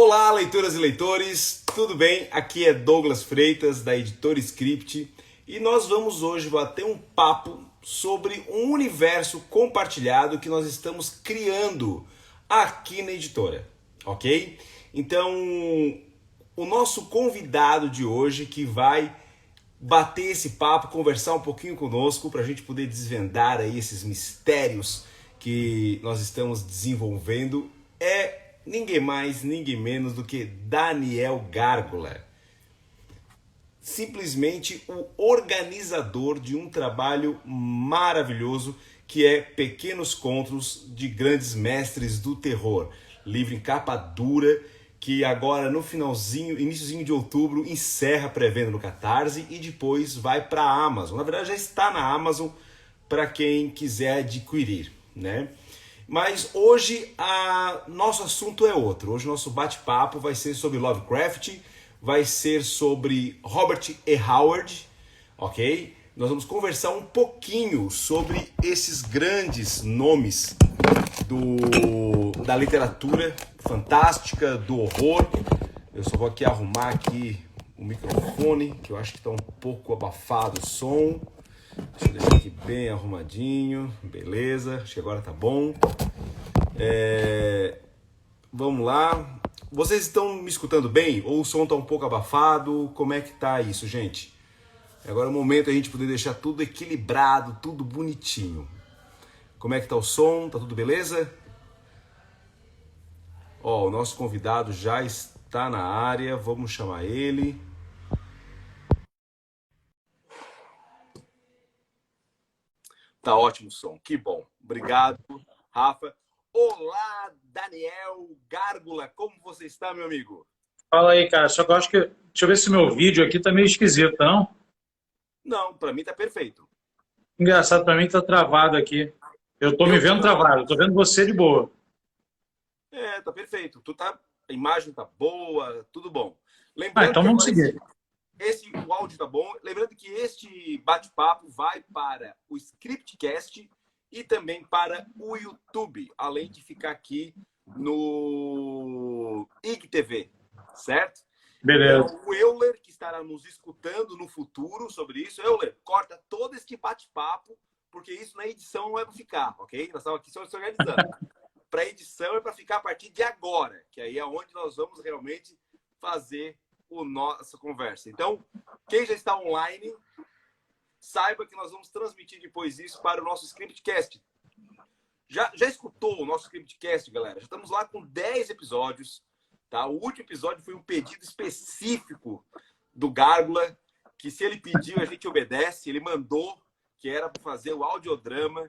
Olá, leitoras e leitores, tudo bem? Aqui é Douglas Freitas, da Editora Script, e nós vamos hoje bater um papo sobre um universo compartilhado que nós estamos criando aqui na editora, ok? Então, o nosso convidado de hoje que vai bater esse papo, conversar um pouquinho conosco para a gente poder desvendar aí esses mistérios que nós estamos desenvolvendo é ninguém mais, ninguém menos do que Daniel Gárgula. Simplesmente o organizador de um trabalho maravilhoso que é Pequenos Contos de Grandes Mestres do Terror. Livro em capa dura que agora no finalzinho, iniciozinho de outubro, encerra a pré-venda no Catarse e depois vai para a Amazon. Na verdade já está na Amazon para quem quiser adquirir, né? Mas hoje nosso assunto é outro. Hoje o nosso bate-papo vai ser sobre Lovecraft, vai ser sobre Robert E. Howard, ok? Nós vamos conversar um pouquinho sobre esses grandes nomes da literatura fantástica, do horror. Eu só vou aqui arrumar aqui o microfone, que eu acho que está um pouco abafado o som. Deixa eu deixar aqui bem arrumadinho, beleza, acho que agora tá bom. Vamos lá. Vocês estão me escutando bem? Ou o som tá um pouco abafado? Como é que tá isso, gente? Agora é o momento de a gente poder deixar tudo equilibrado, tudo bonitinho. Como é que tá o som? Tá tudo beleza? Ó, o nosso convidado já está na área, vamos chamar ele. Tá ótimo o som, que bom. Obrigado, Rafa. Olá, Daniel Gárgula, como você está, meu amigo? Fala aí, cara. Só que eu acho que. Deixa eu ver se meu vídeo aqui tá meio esquisito, não? Não, para mim tá perfeito. Engraçado, pra mim tá travado aqui. Eu tô me Eu vendo não. travado, eu tô vendo você de boa. Tá perfeito. A imagem tá boa, tudo bom. Ah, Lembrando então que vamos agora seguir. o áudio tá bom. Lembrando que este bate-papo vai para o Scriptcast e também para o YouTube, além de ficar aqui no IGTV, certo? Então, Beleza. o Euler, que estará nos escutando no futuro sobre isso, Euler, corta todo este bate-papo, porque isso na edição não é para ficar, ok? Nós estamos aqui só se organizando. Para edição é para ficar a partir de agora, que aí é onde nós vamos realmente fazer a nossa conversa. Então, quem já está online, saiba que nós vamos transmitir depois isso para o nosso Scriptcast. Já escutou o nosso Scriptcast, galera? Já estamos lá com 10 episódios. Tá? O último episódio foi um pedido específico do Gárgula, que se ele pediu, a gente obedece. Ele mandou que era para fazer o audiodrama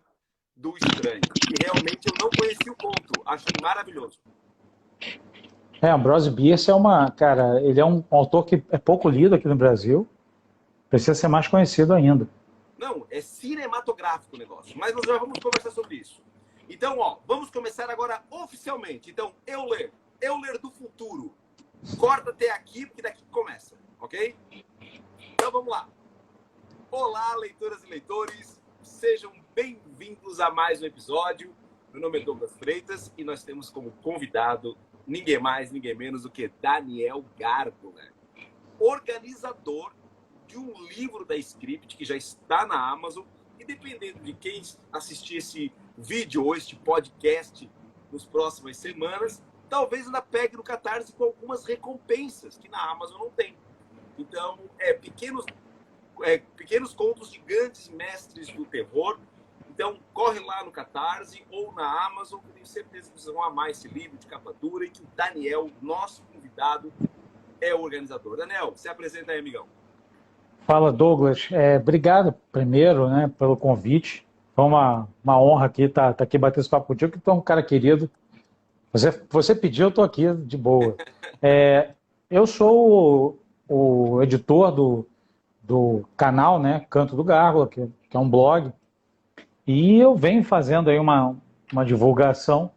do Estranho. E realmente eu não conheci o conto. Achei maravilhoso. Ambrose Bierce cara, ele é um autor que é pouco lido aqui no Brasil. Precisa ser mais conhecido ainda. Não, é cinematográfico o negócio. Mas nós já vamos conversar sobre isso. Então, vamos começar agora oficialmente. Então, Euler do futuro. Corta até aqui, porque daqui começa, ok? Então, vamos lá. Olá, leitoras e leitores. Sejam bem-vindos a mais um episódio. Meu nome é Douglas Freitas e nós temos como convidado ninguém mais, ninguém menos do que Daniel Gárgula, organizador de um livro da Script que já está na Amazon e dependendo de quem assistir esse vídeo ou este podcast nas próximas semanas, talvez ainda pegue no Catarse com algumas recompensas que na Amazon não tem. Então, pequenos contos de grandes mestres do terror. Então, corre lá no Catarse ou na Amazon, que eu tenho certeza que vocês vão amar esse livro de capa dura e que o Daniel, nosso convidado, é o organizador. Daniel, se apresenta aí, amigão. Fala, Douglas. Obrigado primeiro, né, pelo convite. Foi uma honra aqui estar aqui batendo esse papo contigo, que tu é um cara querido. Você pediu, eu estou aqui de boa. Eu sou o editor do canal, né, Canto do Gárgula, que é um blog, e eu venho fazendo aí uma divulgação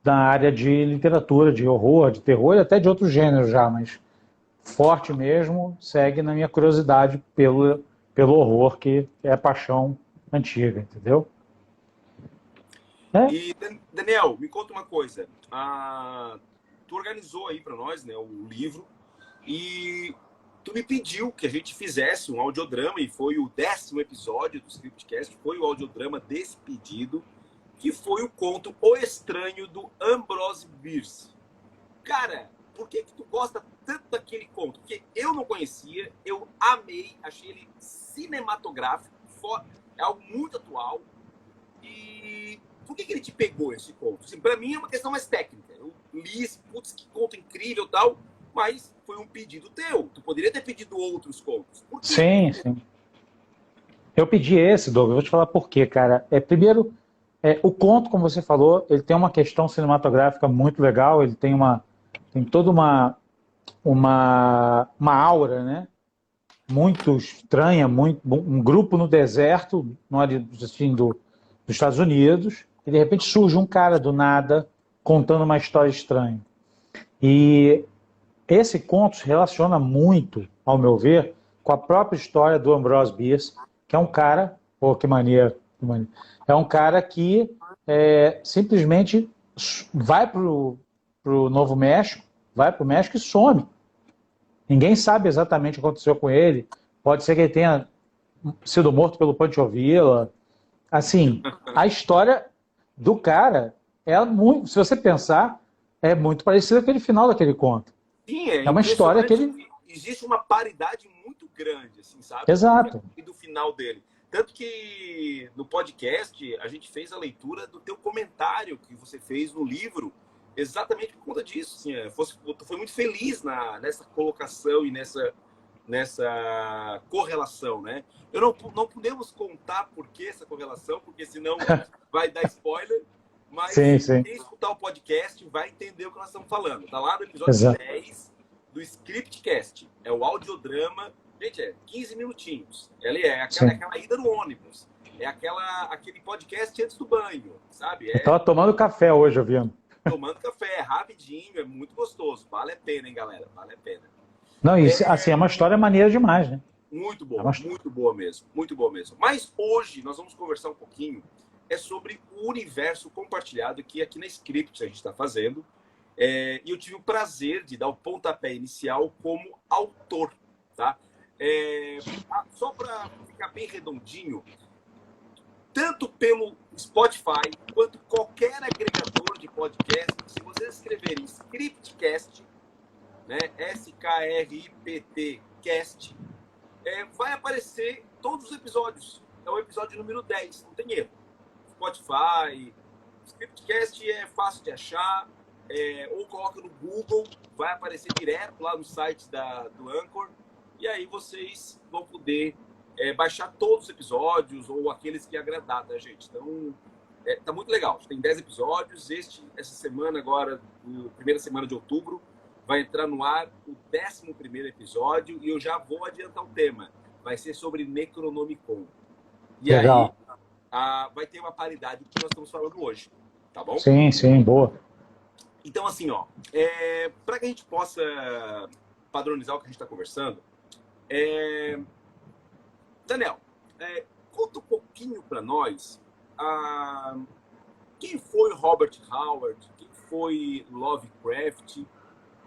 da área de literatura, de horror, de terror e até de outros gêneros já, mas forte mesmo segue na minha curiosidade pelo horror, que é a paixão antiga, entendeu? E, Daniel, me conta uma coisa. tu organizou aí para nós, né, o livro, e tu me pediu que a gente fizesse um audiodrama, e foi o 10º episódio do Scriptcast, foi o audiodrama desse pedido, que foi o conto O Estranho, do Ambrose Bierce. Cara, por que tu gosta tanto daquele conto? Porque eu não conhecia, eu amei, achei ele cinematográfico, é algo muito atual. E por que ele te pegou, esse conto? Assim, para mim é uma questão mais técnica. Eu li esse, putz, que conto incrível e tal, mas foi um pedido teu. Tu poderia ter pedido outros contos. Por quê? Sim, sim. Eu pedi esse, Douglas, vou te falar por quê, cara. Primeiro, o conto, como você falou, ele tem uma questão cinematográfica muito legal, ele tem toda uma aura, né? Muito estranha, um grupo no deserto, assim, dos Estados Unidos, e de repente surge um cara do nada contando uma história estranha. E esse conto se relaciona muito, ao meu ver, com a própria história do Ambrose Bierce, que é um cara, pô, que maneiro, é um cara que simplesmente vai para o Novo México, vai para o México e some. Ninguém sabe exatamente o que aconteceu com ele. Pode ser que ele tenha sido morto pelo Pancho Villa. Assim, a história do cara se você pensar, é muito parecida com aquele final daquele conto. Sim, é uma história que ele... Existe uma paridade muito grande, assim, sabe? Exato. E do final dele. Tanto que no podcast a gente fez a leitura do teu comentário que você fez no livro, exatamente por conta disso. Assim, foi muito feliz nessa colocação e nessa correlação, né? Eu não podemos contar por que essa correlação, porque senão vai dar spoiler, mas sim. quem escutar o podcast vai entender o que nós estamos falando. Tá lá no episódio Exato. 10 do Scriptcast. É o audiodrama. Gente, 15 minutinhos. Ele é aquela ida no ônibus. É aquele podcast antes do banho, sabe? Eu tava tomando café hoje, ouvindo. Tomando café, rapidinho, é muito gostoso. Vale a pena, hein, galera? Vale a pena. Não, isso, assim, é uma história maneira demais, né? Muito boa, muito boa mesmo. Muito boa mesmo. Mas hoje nós vamos conversar um pouquinho sobre o universo compartilhado que aqui na Script a gente está fazendo. E eu tive o prazer de dar o pontapé inicial como autor, tá? Só para ficar bem redondinho, tanto pelo Spotify quanto qualquer agregador de podcast, se vocês escreverem Scriptcast, né, SKRIPT Cast, vai aparecer todos os episódios. É o episódio número 10, não tem erro. Spotify, Scriptcast é fácil de achar, ou coloca no Google, vai aparecer direto lá no site do Anchor, e aí vocês vão poder baixar todos os episódios, ou aqueles que agradar, tá, gente? Então, tá muito legal. Tem 10 episódios. Essa semana agora, primeira semana de outubro, vai entrar no ar o 11º episódio, e eu já vou adiantar o tema. Vai ser sobre Necronomicon. E legal. Aí vai ter uma paridade do que nós estamos falando hoje, tá bom? Sim, boa. Então, assim, para que a gente possa padronizar o que a gente está conversando, Daniel, conta um pouquinho para nós quem foi Robert Howard, quem foi Lovecraft,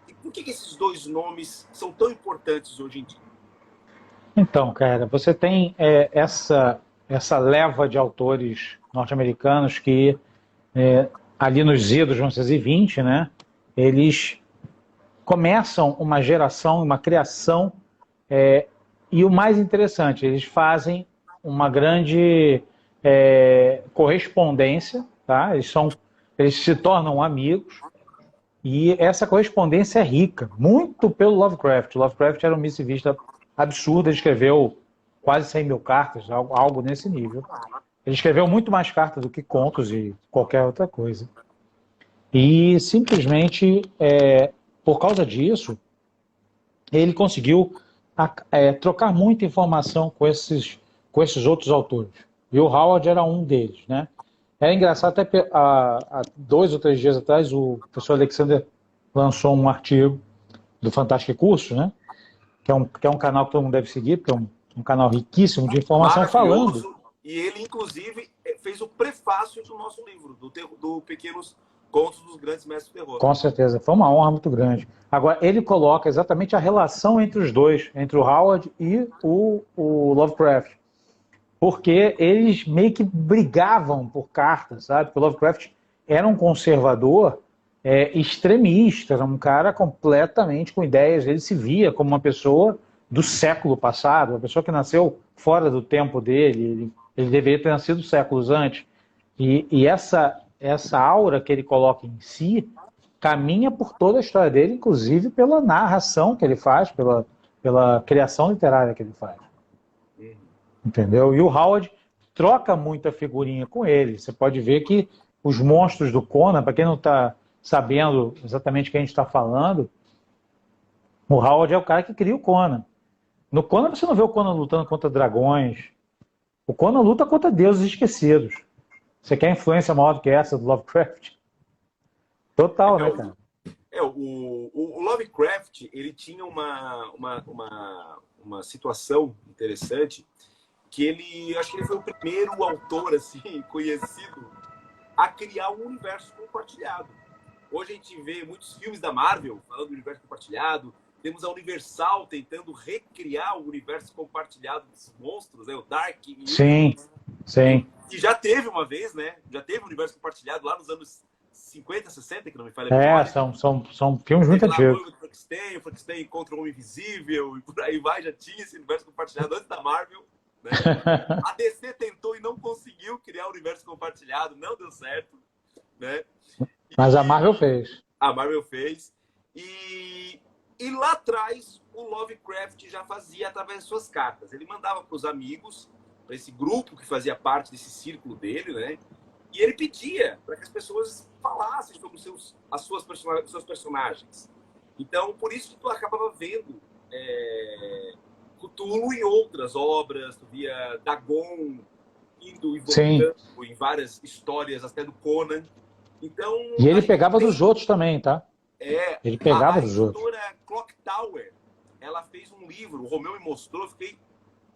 e por que esses dois nomes são tão importantes hoje em dia? Então, cara, você tem essa leva de autores norte-americanos que ali nos idos 1920, né, eles começam uma geração, uma criação, e o mais interessante, eles fazem uma grande correspondência, tá? Eles se tornam amigos, e essa correspondência é rica, muito pelo Lovecraft. Lovecraft era um missivista absurdo, ele escreveu quase 100 mil cartas, algo nesse nível. Ele escreveu muito mais cartas do que contos e qualquer outra coisa. E simplesmente, por causa disso, ele conseguiu trocar muita informação com esses outros autores. E o Howard era um deles, né? É engraçado, até há 2 ou 3 dias atrás, o professor Alexander lançou um artigo do Fantástico Curso, né? Que é um canal que todo mundo deve seguir, porque é um canal riquíssimo de informação falando. E ele, inclusive, fez o prefácio do nosso livro, do Pequenos contos dos grandes mestres do terror. Com certeza, foi uma honra muito grande. Agora, ele coloca exatamente a relação entre os dois, entre o Howard e o Lovecraft. Porque eles meio que brigavam por cartas, sabe? Porque o Lovecraft era um conservador extremista, era um cara completamente com ideias. Ele se via como uma pessoa do século passado, uma pessoa que nasceu fora do tempo dele. Ele deveria ter nascido séculos antes. E essa aura que ele coloca em si caminha por toda a história dele, inclusive pela narração que ele faz, pela criação literária que ele faz. Entendeu? E o Howard troca muita figurinha com ele. Você pode ver que os monstros do Conan, para quem não está sabendo exatamente o que a gente está falando, o Howard é o cara que cria o Conan. No Conan você não vê o Conan lutando contra dragões. O Conan luta contra deuses esquecidos. Você quer influência maior do que essa do Lovecraft? Total, né, cara? O Lovecraft, ele tinha uma situação interessante, que acho que ele foi o primeiro autor assim, conhecido a criar um universo compartilhado. Hoje a gente vê muitos filmes da Marvel falando do universo compartilhado, temos a Universal tentando recriar o universo compartilhado dos monstros, né? O Dark. Sim, sim. Que já teve uma vez, né? Já teve um universo compartilhado lá nos anos 50, 60, que não me falha a memória. São filmes muito antigos. O Frankenstein encontra o Homem Invisível, e por aí vai, já tinha esse universo compartilhado antes da Marvel. Né? A DC tentou e não conseguiu criar o universo compartilhado, não deu certo. Né? Mas a Marvel fez. A Marvel fez. E lá atrás, o Lovecraft já fazia através de suas cartas. Ele mandava para os amigos, para esse grupo que fazia parte desse círculo dele, né? E ele pedia para que as pessoas falassem sobre seus personagens. Então, por isso que tu acabava vendo Cthulhu em outras obras, tu via Dagon indo e voltando em várias histórias, até do Conan. Então, e ele pegava dos outros também, tá? Ele pegava dos outros. A editora Clock Tower, ela fez um livro, o Romeu me mostrou, eu fiquei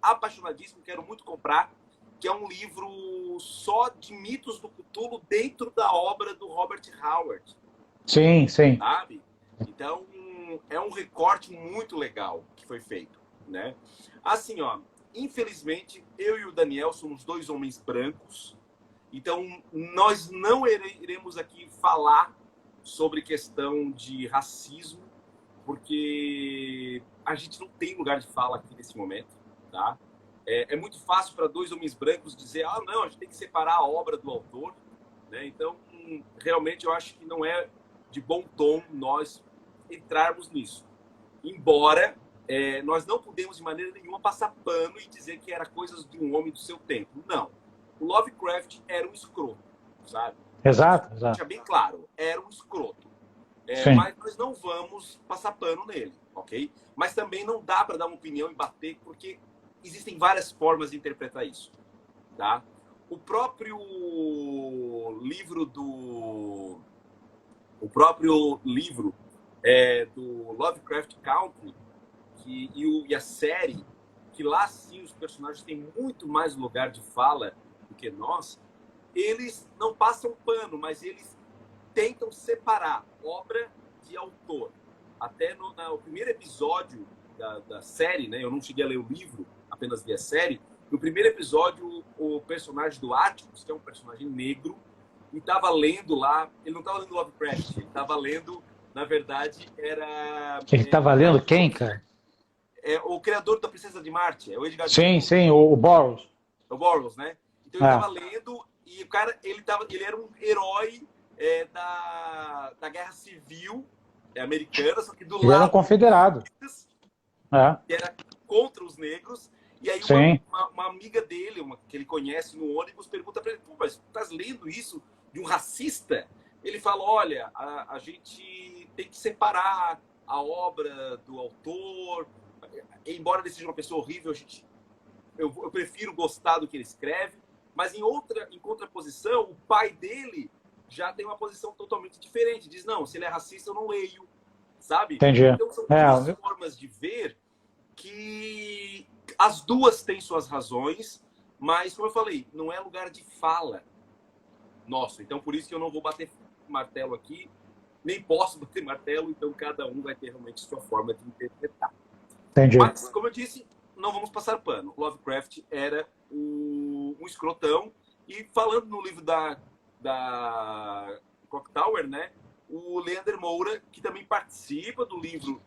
apaixonadíssimo, quero muito comprar, que é um livro só de mitos do Cthulhu dentro da obra do Robert Howard. Sim, sim. Sabe? Então, é um recorte muito legal que foi feito, né? Assim, ó, infelizmente, eu e o Daniel somos dois homens brancos, então nós não iremos aqui falar sobre questão de racismo, porque a gente não tem lugar de fala aqui nesse momento, tá? É muito fácil para dois homens brancos dizer, não, a gente tem que separar a obra do autor, né? Então, realmente, eu acho que não é de bom tom nós entrarmos nisso. Embora nós não podemos, de maneira nenhuma, passar pano e dizer que era coisas de um homem do seu tempo. Não. O Lovecraft era um escroto, sabe? Exato. Deixa bem claro, era um escroto. Mas nós não vamos passar pano nele, ok? Mas também não dá para dar uma opinião e bater, porque existem várias formas de interpretar isso, tá? O próprio livro do Lovecraft Country e a série, que lá sim os personagens têm muito mais lugar de fala do que nós, eles não passam pano, mas eles tentam separar obra de autor. Até no primeiro episódio da série, né? Eu não cheguei a ler o livro, apenas vi a série. No primeiro episódio, o personagem do Atticus, que é um personagem negro, e estava lendo lá, ele não estava lendo Lovecraft, ele estava lendo, na verdade, era... Ele estava lendo quem, cara? O criador da Princesa de Marte, é o Edgar Sim, o Burroughs. O Burroughs, né? Então ele estava lendo, e o cara, ele era um herói da Guerra Civil americana, só que do ele lado... era um confederado. Que era contra os negros. E aí uma amiga dele, que ele conhece no ônibus, pergunta para ele, mas tu estás lendo isso de um racista? Ele fala, olha, a gente tem que separar a obra do autor, embora ele seja uma pessoa horrível, eu prefiro gostar do que ele escreve, mas em contraposição, o pai dele já tem uma posição totalmente diferente, diz, não, se ele é racista eu não leio, sabe? Entendi. Então são duas formas de ver que as duas têm suas razões, mas, como eu falei, não é lugar de fala nosso. Então, por isso que eu não vou bater martelo aqui, nem posso bater martelo, então cada um vai ter realmente sua forma de interpretar. Entendi. Mas, como eu disse, não vamos passar pano. Lovecraft era um escrotão. E falando no livro da Clock Tower, né? O Leander Moura, que também participa do livro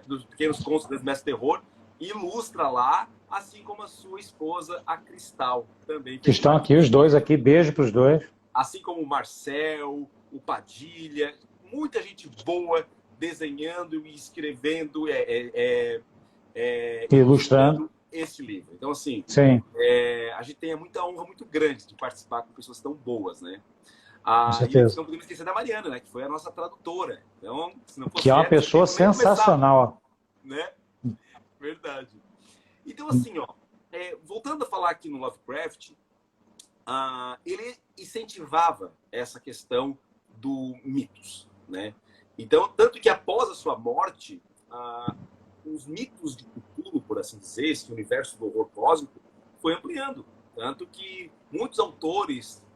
dos Pequenos Contos das Mestres Terror, ilustra lá, assim como a sua esposa, a Cristal, também. Que estão aqui, os dois aqui, beijo para os dois. Assim como o Marcel, o Padilha, muita gente boa desenhando e escrevendo, ilustrando esse livro. Então, assim, sim. A gente tem muita honra muito grande de participar com pessoas tão boas, né? E não podemos esquecer da Mariana, né? Que foi a nossa tradutora. Então, se não fosse que é uma pessoa sensacional. Né? Verdade. Então, assim, ó, voltando a falar aqui no Lovecraft, ele incentivava essa questão do mitos, né? Então, tanto que após a sua morte, os mitos de Cthulhu, por assim dizer, esse universo do horror cósmico, foi ampliando. Tanto que muitos autores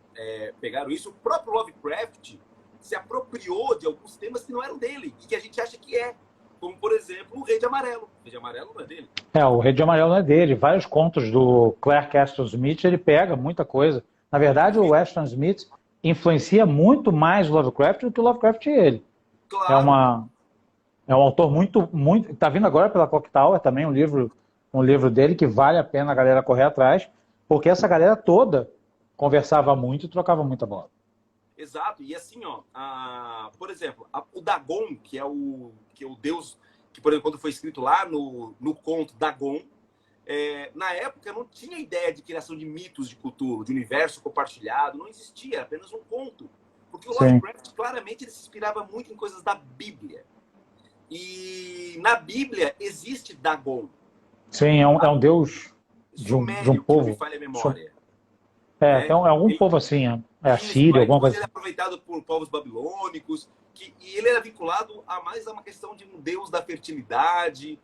pegaram isso. O próprio Lovecraft se apropriou de alguns temas que não eram dele e que a gente acha que é. Como, por exemplo, o Rei de Amarelo. O Rei de Amarelo não é dele. O Rei de Amarelo não é dele. Vários contos do Clark Aston Smith, ele pega muita coisa. Na verdade, o Aston Smith influencia muito mais o Lovecraft do que o Lovecraft é ele. Claro. É um autor muito... Está vindo agora pela Clock Tower também, um livro dele que vale a pena a galera correr atrás, porque essa galera toda conversava muito e trocava muita bola. Exato. E assim, ó, por exemplo, o Dagon, que é o deus, que, por exemplo, quando foi escrito lá no conto Dagon, na época não tinha ideia de criação de mitos de Cthulhu, de universo compartilhado, não existia, era apenas um conto. Porque o Lovecraft, claramente, ele se inspirava muito em coisas da Bíblia. E na Bíblia existe Dagon. Sim, é um deus de um povo. Que me falha a memória. É algum povo assim, a Síria, alguma coisa. Ele é aproveitado por povos babilônicos, e ele era vinculado mais a uma questão de um deus da fertilidade.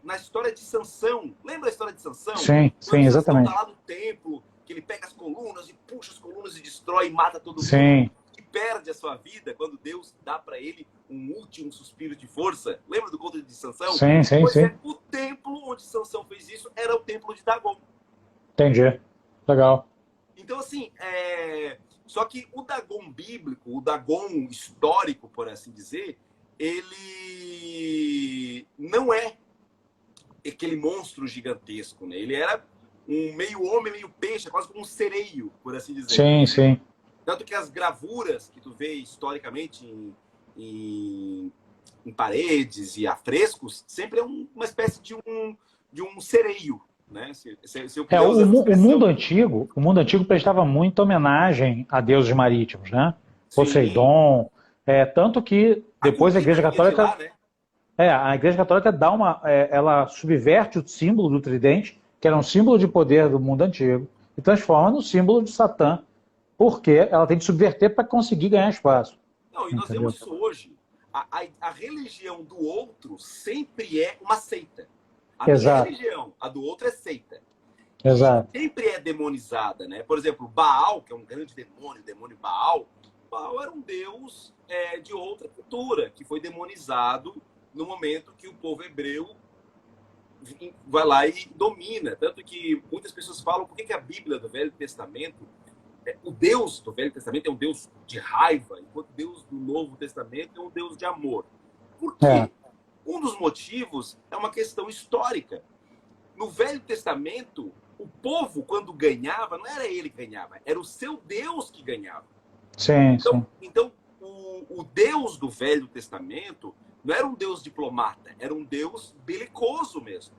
Na história de Sansão, lembra a história de Sansão? Sim, exatamente. Está lá no templo, que ele pega as colunas e puxa as colunas e destrói e mata todo mundo. Sim. E perde a sua vida quando Deus dá para ele um último suspiro de força. Lembra do conto de Sansão? Sim. O templo onde Sansão fez isso era o templo de Dagon. Entendi. Legal. Então, assim, só que o Dagon bíblico, o Dagon histórico, por assim dizer, ele não é aquele monstro gigantesco, né? Ele era um meio homem, meio peixe, quase como um sereio, por assim dizer. Sim. Tanto que as gravuras que tu vê historicamente em paredes e afrescos, sempre é uma espécie de um sereio, né? O mundo antigo prestava muita homenagem a deuses marítimos, né? Sim. Poseidon, tanto que depois a Igreja Católica, lá, né? A Igreja Católica ela subverte o símbolo do tridente, que era um símbolo de poder do mundo antigo, e transforma no símbolo de Satã, porque ela tem que subverter para conseguir ganhar espaço. Não, e nós vemos isso hoje. A religião do outro sempre é uma seita. A minha religião, a do outro é seita. Exato. E sempre é demonizada, né? Por exemplo, Baal, que é um grande demônio, o demônio Baal. Baal era um deus de outra cultura, que foi demonizado no momento que o povo hebreu vai lá e domina. Tanto que muitas pessoas falam por que a Bíblia do Velho Testamento, o Deus do Velho Testamento é um Deus de raiva, enquanto o Deus do Novo Testamento é um Deus de amor. Por quê? Um dos motivos é uma questão histórica. No Velho Testamento, o povo, quando ganhava, não era ele que ganhava, era o seu Deus que ganhava. Então, o Deus do Velho Testamento não era um Deus diplomata, era um Deus belicoso mesmo.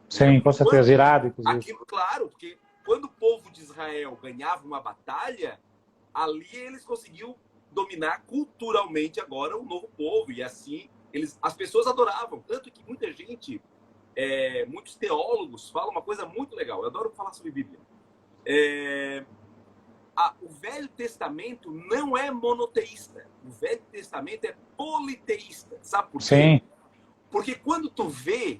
Sim, com certeza, irado, inclusive. Aquilo, claro, porque quando o povo de Israel ganhava uma batalha, ali eles conseguiam dominar culturalmente agora o novo povo, e assim as pessoas adoravam. Tanto que muita gente, muitos teólogos falam uma coisa muito legal. Eu adoro falar sobre Bíblia. O Velho Testamento não é monoteísta. O Velho Testamento é politeísta. Sabe por quê? Sim. Porque quando tu vê...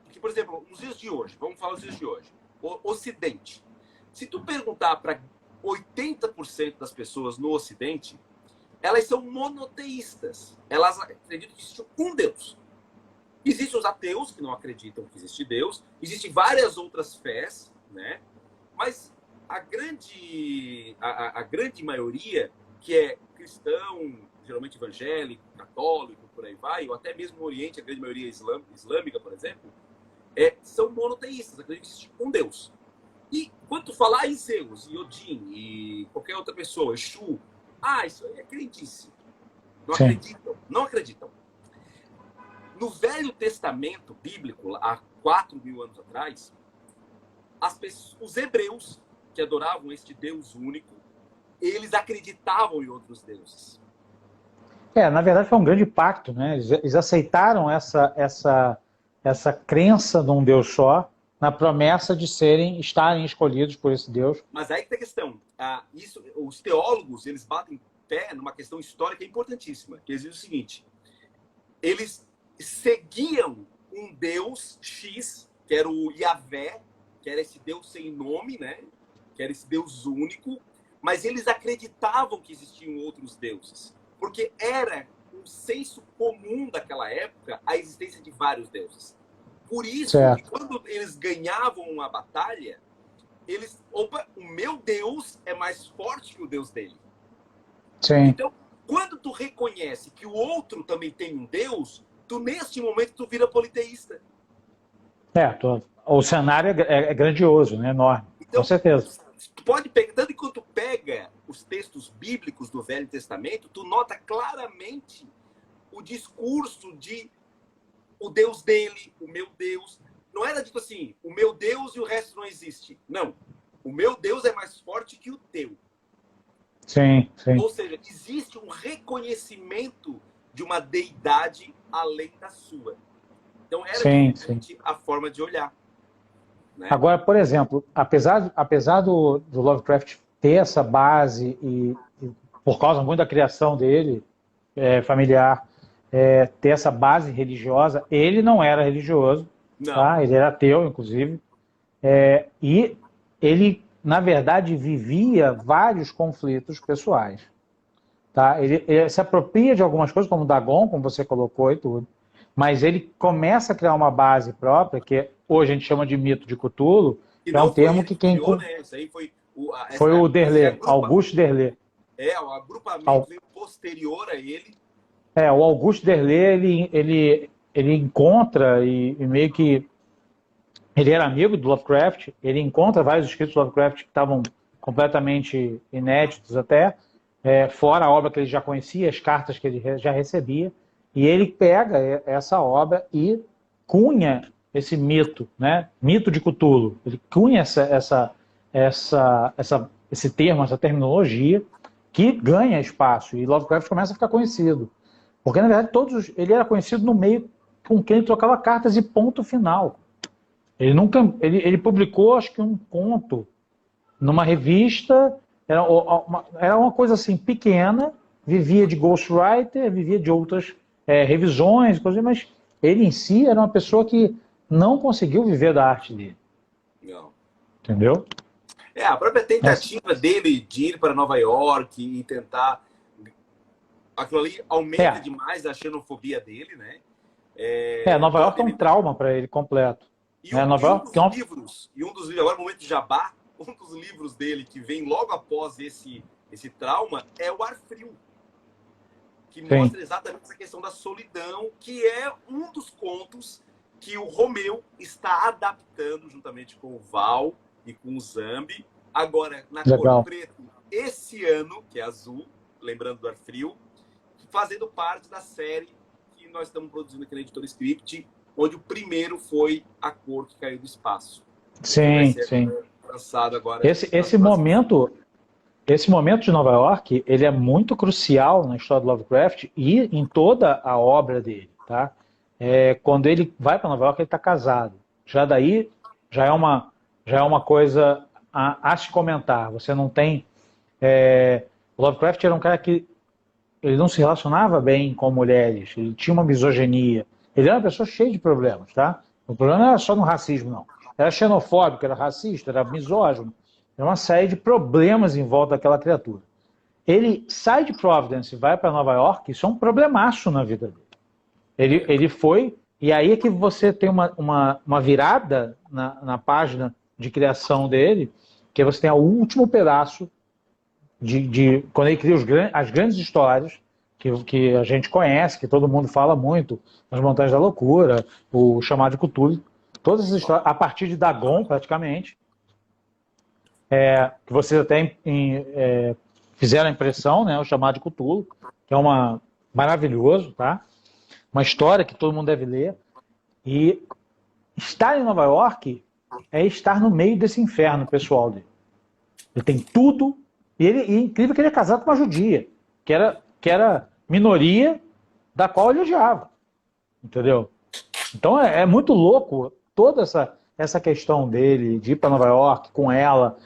Porque, por exemplo, nos dias de hoje, vamos falar dos dias de hoje, o Ocidente. Se tu perguntar para 80% das pessoas no Ocidente, elas são monoteístas. Elas acreditam que existe um Deus. Existem os ateus que não acreditam que existe Deus. Existem várias outras fés, né? Mas a grande maioria, que é cristão, geralmente evangélico, católico, por aí vai, ou até mesmo no Oriente, a grande maioria islâmica, por exemplo, são monoteístas, acreditam que existe um Deus. E quando tu falar em Zeus, e Odin, e qualquer outra pessoa, Exu, isso aí é crendice. Não Sim. acreditam, não acreditam. No Velho Testamento bíblico, há 4.000 anos atrás, os hebreus, que adoravam este Deus único, eles acreditavam em outros deuses. Na verdade foi um grande pacto, né? Eles aceitaram essa crença num Deus só, na promessa de estarem escolhidos por esse Deus. Mas aí que tem a questão. Os teólogos, eles batem pé numa questão histórica importantíssima, que eles dizem o seguinte: eles seguiam um Deus X, que era o Yahvé, que era esse Deus sem nome, né? Que era esse Deus único, mas eles acreditavam que existiam outros deuses, porque era um senso comum daquela época a existência de vários deuses. Por isso, que quando eles ganhavam uma batalha, o meu Deus é mais forte que o Deus dele. Sim. Então, quando tu reconhece que o outro também tem um Deus, neste momento, tu vira politeísta. O cenário é grandioso, né? Enorme. Então, com certeza. Tu pode pegar, tanto que quando tu pega os textos bíblicos do Velho Testamento, tu nota claramente o discurso de o Deus dele, o meu Deus. Não era dito assim, o meu Deus e o resto não existe. Não. O meu Deus é mais forte que o teu. Sim, sim. Ou seja, existe um reconhecimento de uma deidade além da sua. Então era diferente a forma de olhar. Né? Agora, por exemplo, apesar do Lovecraft ter essa base e por causa muito da criação dele, familiar, ter essa base religiosa, ele não era religioso, não. Tá? Ele era ateu, inclusive, e ele, na verdade, vivia vários conflitos pessoais. Tá? Ele se apropria de algumas coisas, como o Dagon, como você colocou e tudo, mas ele começa a criar uma base própria, que hoje a gente chama de mito de Cthulhu, que é um termo que quem... né? Isso aí foi o Derlé, Auguste Derlé. O agrupamento veio posterior a ele. O Auguste Derlé, ele encontra e meio que... Ele era amigo do Lovecraft, ele encontra vários escritos do Lovecraft que estavam completamente inéditos até, fora a obra que ele já conhecia, as cartas que ele já recebia, e ele pega essa obra e cunha esse mito, né? Mito de Cthulhu. Ele cunha esse termo, essa terminologia, que ganha espaço, e Lovecraft começa a ficar conhecido. Porque, na verdade, ele era conhecido no meio com quem ele trocava cartas e ponto final. Ele publicou, acho que um conto numa revista, era uma coisa assim, pequena, vivia de ghostwriter, vivia de outras revisões, mas ele em si era uma pessoa que não conseguiu viver da arte dele. Não. Entendeu? A própria tentativa dele de ir para Nova York e tentar... Aquilo ali aumenta demais a xenofobia dele, né? Nova York é um trauma para ele completo. E um dos livros, agora no momento de jabá, um dos livros dele que vem logo após esse trauma é o Ar Frio, que mostra exatamente essa questão da solidão, que é um dos contos que o Romeu está adaptando juntamente com o Val e com o Zambi, agora na cor preto, esse ano, que é azul, lembrando do Ar Frio, fazendo parte da série que nós estamos produzindo aqui na Editora Script, onde o primeiro foi A Cor que Caiu do Espaço. Sim. Lançado agora. Esse momento de Nova York, ele é muito crucial na história do Lovecraft e em toda a obra dele, tá? Quando ele vai para Nova York, ele está casado. Já daí, já é uma coisa a se comentar. Você não tem... O Lovecraft era um cara que ele não se relacionava bem com mulheres, ele tinha uma misoginia. Ele era uma pessoa cheia de problemas, tá? O problema não era só no racismo, não. Era xenofóbico, era racista, era misógino. Era uma série de problemas em volta daquela criatura. ele sai de Providence e vai para Nova York, isso é um problemaço na vida dele. Ele foi, e aí é que você tem uma virada na página de criação dele, que você tem o último pedaço quando ele cria as grandes histórias que a gente conhece, que todo mundo fala muito, as Montanhas da Loucura, o Chamado de Cthulhu, todas essas histórias, a partir de Dagon, praticamente, que vocês até fizeram a impressão, né, o Chamado de Cthulhu, que é maravilhoso, tá? Uma história que todo mundo deve ler. E estar em Nova York é estar no meio desse inferno pessoal dele. Ele tem tudo, e é incrível que ele é casado com uma judia, que era minoria da qual ele odiava. Entendeu? Então é muito louco toda essa questão dele de ir para Nova York com ela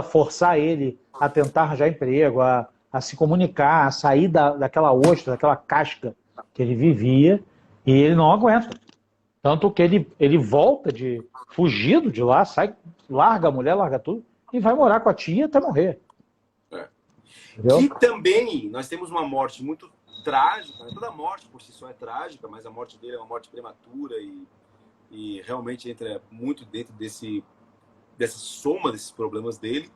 forçar ele a tentar arranjar emprego, a se comunicar, a sair daquela ostra, daquela casca que ele vivia, e ele não aguenta. Tanto que ele volta fugido de lá, larga a mulher, larga tudo, e vai morar com a tia até morrer. E também nós temos uma morte muito trágica, né? Toda morte por si só é trágica, mas a morte dele é uma morte prematura e realmente entra muito dentro dessa soma desses problemas dele.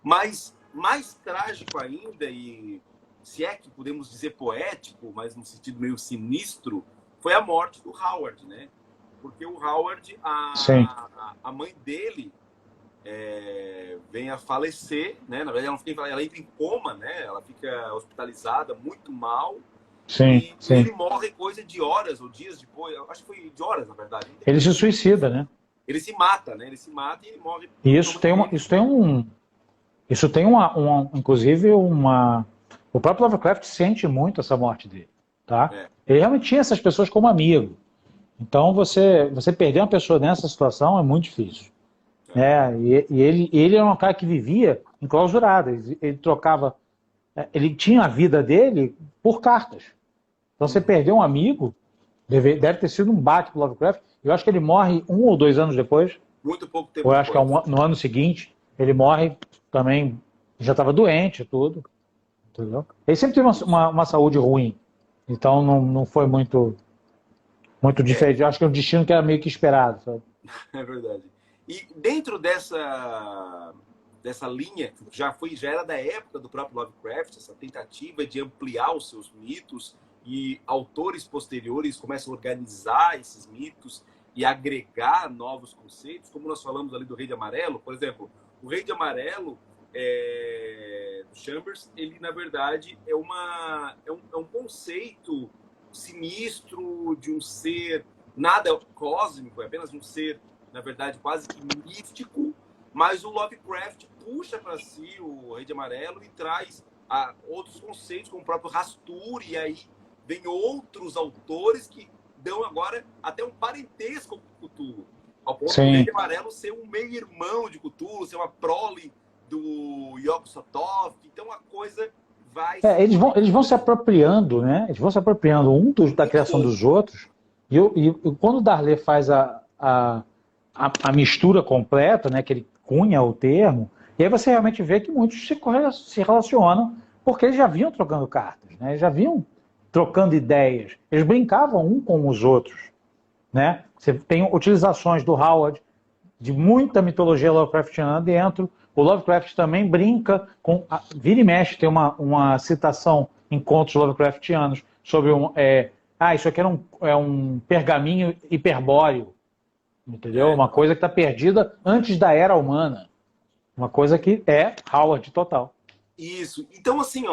Mas mais trágico ainda, e se é que podemos dizer poético, mas no sentido meio sinistro, foi a morte do Howard, né? Porque o Howard, a mãe dele vem a falecer, né? Na verdade, ela entra em coma, né? Ela fica hospitalizada, muito mal. Sim. Ele morre coisa de horas ou dias depois. Acho que foi de horas, na verdade. Ele se suicida, né? Ele se mata, né? Ele se mata e ele morre. E inclusive, o próprio Lovecraft sente muito essa morte dele, tá? Ele realmente tinha essas pessoas como amigo. Então, você perder uma pessoa nessa situação é muito difícil. E ele era um cara que vivia enclausurado. Ele trocava... Ele tinha a vida dele por cartas. Então, você perdeu um amigo, deve ter sido um baque pro Lovecraft. Eu acho que ele morre 1 ou 2 anos depois. Muito pouco tempo. Ou eu acho que no ano seguinte, ele morre também, já estava doente e tudo. Entendeu? Ele sempre teve uma saúde ruim. Então, não foi muito diferente. Eu acho que é um destino que era meio que esperado. Sabe? É verdade. E dentro dessa linha, já era da época do próprio Lovecraft, essa tentativa de ampliar os seus mitos, e autores posteriores começam a organizar esses mitos e agregar novos conceitos, como nós falamos ali do Rei de Amarelo. Por exemplo, o Rei de Amarelo, do Chambers, ele na verdade é um conceito sinistro de um ser nada cósmico, é apenas um ser, na verdade, quase que místico, mas o Lovecraft puxa para si o Rei de Amarelo e traz outros conceitos, como o próprio Rastur, e aí vem outros autores que dão agora até um parentesco com Cthulhu, ao ponto do Rei de Amarelo ser um meio-irmão de Cthulhu, ser uma prole do Yog Sothoth. Então a coisa vai... Eles vão se apropriando, né? Eles vão se apropriando da criação dos outros, e quando o Darley faz a mistura completa, né, que ele cunha o termo, e aí você realmente vê que muitos se relacionam porque eles já vinham trocando cartas, né? Eles já vinham trocando ideias, eles brincavam um com os outros, né? Você tem utilizações do Howard de muita mitologia Lovecraftiana dentro. O Lovecraft também brinca com... Vira e mexe, tem uma citação em contos Lovecraftianos sobre isso aqui era um pergaminho hiperbóreo. Entendeu? Uma coisa que está perdida antes da era humana. Uma coisa que é Howard total. Isso. Então, assim,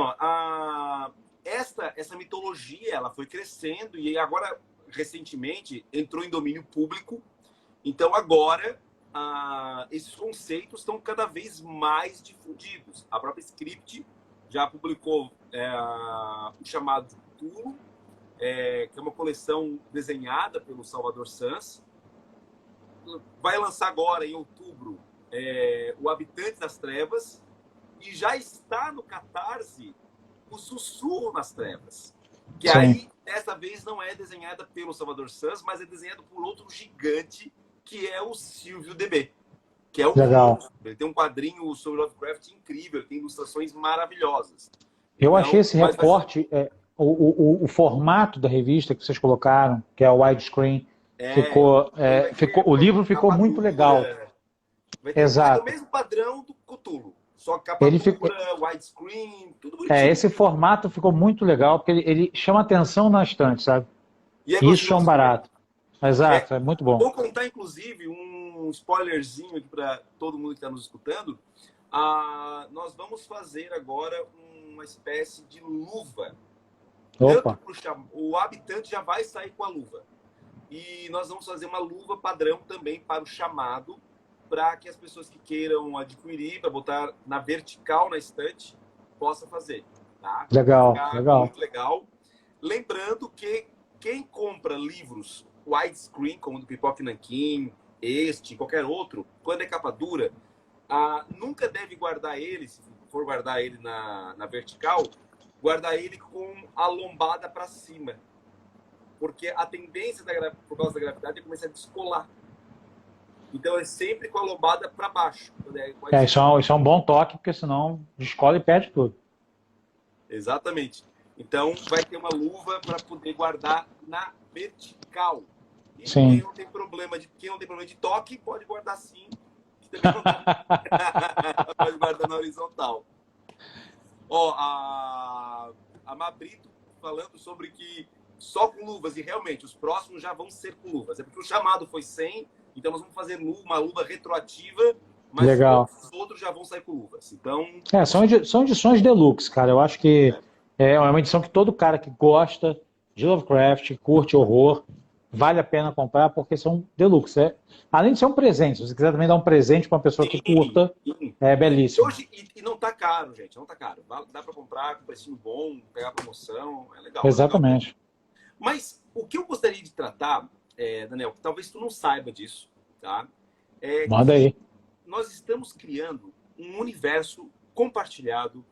essa mitologia ela foi crescendo e agora, recentemente, entrou em domínio público. Então, agora, esses conceitos estão cada vez mais difundidos. A própria Script já publicou o chamado de Cthulhu, que é uma coleção desenhada pelo Salvador Sanz. Vai lançar agora, em outubro, o Habitante das Trevas, e já está no Catarse o Sussurro nas Trevas, que aí, dessa vez, não é desenhada pelo Salvador Sanz, mas é desenhado por outro gigante, que é o Silvio DB, que é um monstro. Ele tem um quadrinho sobre Lovecraft incrível, ele tem ilustrações maravilhosas. Eu Então, achei esse mas vai ser- recorte, o formato da revista que vocês colocaram, que é o widescreen, ele vai ter o livro ficou capa muito legal. dura, vai ter o Exato. mesmo padrão do Cthulhu, só capa Ele ficou, dura, widescreen, tudo bonitinho. esse formato ficou muito legal, porque ele chama atenção na estante, sabe? E é E isso é um gostoso de ler. barato. Exato, é muito bom. Vou contar, inclusive, um spoilerzinho aqui para todo mundo que está nos escutando. Nós vamos fazer agora uma espécie de luva. Opa, O habitante já vai sair com a luva. E nós vamos fazer uma luva padrão também para o chamado, para que as pessoas que queiram adquirir, para botar na vertical na estante, possa fazer. Tá? legal, Vai ficar legal. muito legal. Lembrando que quem compra livros widescreen, como do Pipoca Nanquim, qualquer outro, quando é capa dura, nunca deve guardar ele, se for guardar ele na vertical, guardar ele com a lombada para cima. Porque a tendência, por causa da gravidade, é começar a descolar. Então é sempre com a lombada para baixo. Isso é um bom toque, porque senão descola e perde tudo. Exatamente. Então vai ter uma luva para poder guardar na vertical. E Sim. quem não tem problema de toque, pode guardar sim. Que também não pode guardar na horizontal. Ó, a Mabrito falando sobre que só com luvas, e realmente os próximos já vão ser com luvas. É porque o chamado foi 100, então nós vamos fazer uma luva retroativa, mas Legal. os outros já vão sair com luvas. Então, São edições deluxe, cara. Eu acho que é uma edição que todo cara que gosta de Lovecraft, curte horror, vale a pena comprar, porque são deluxe. Além de ser um presente, se você quiser também dar um presente para uma pessoa que curta, sim. é belíssimo. Hoje, e não tá caro, gente, não tá caro. Dá para comprar com precinho bom, pegar promoção, é legal. Exatamente. É legal. Mas o que eu gostaria de tratar, Daniel, que talvez tu não saiba disso, tá? Manda aí. Nós estamos criando um universo compartilhado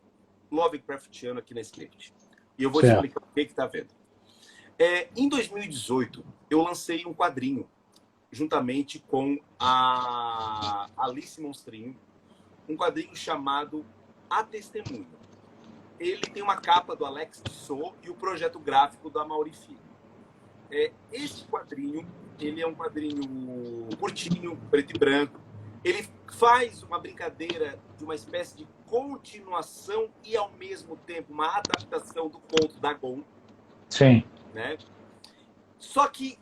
Lovecraftiano aqui na Script. E eu vou te explicar o que está vendo. Em 2018, eu lancei um quadrinho juntamente com a Alice Monstrinho, um quadrinho chamado A Testemunha. Ele tem uma capa do Alex Tissot e o projeto gráfico da Amaury Filho. Este quadrinho, ele é um quadrinho curtinho, preto e branco. Ele faz uma brincadeira de uma espécie de continuação e, ao mesmo tempo, uma adaptação do conto da Gon. Sim. Né? Só que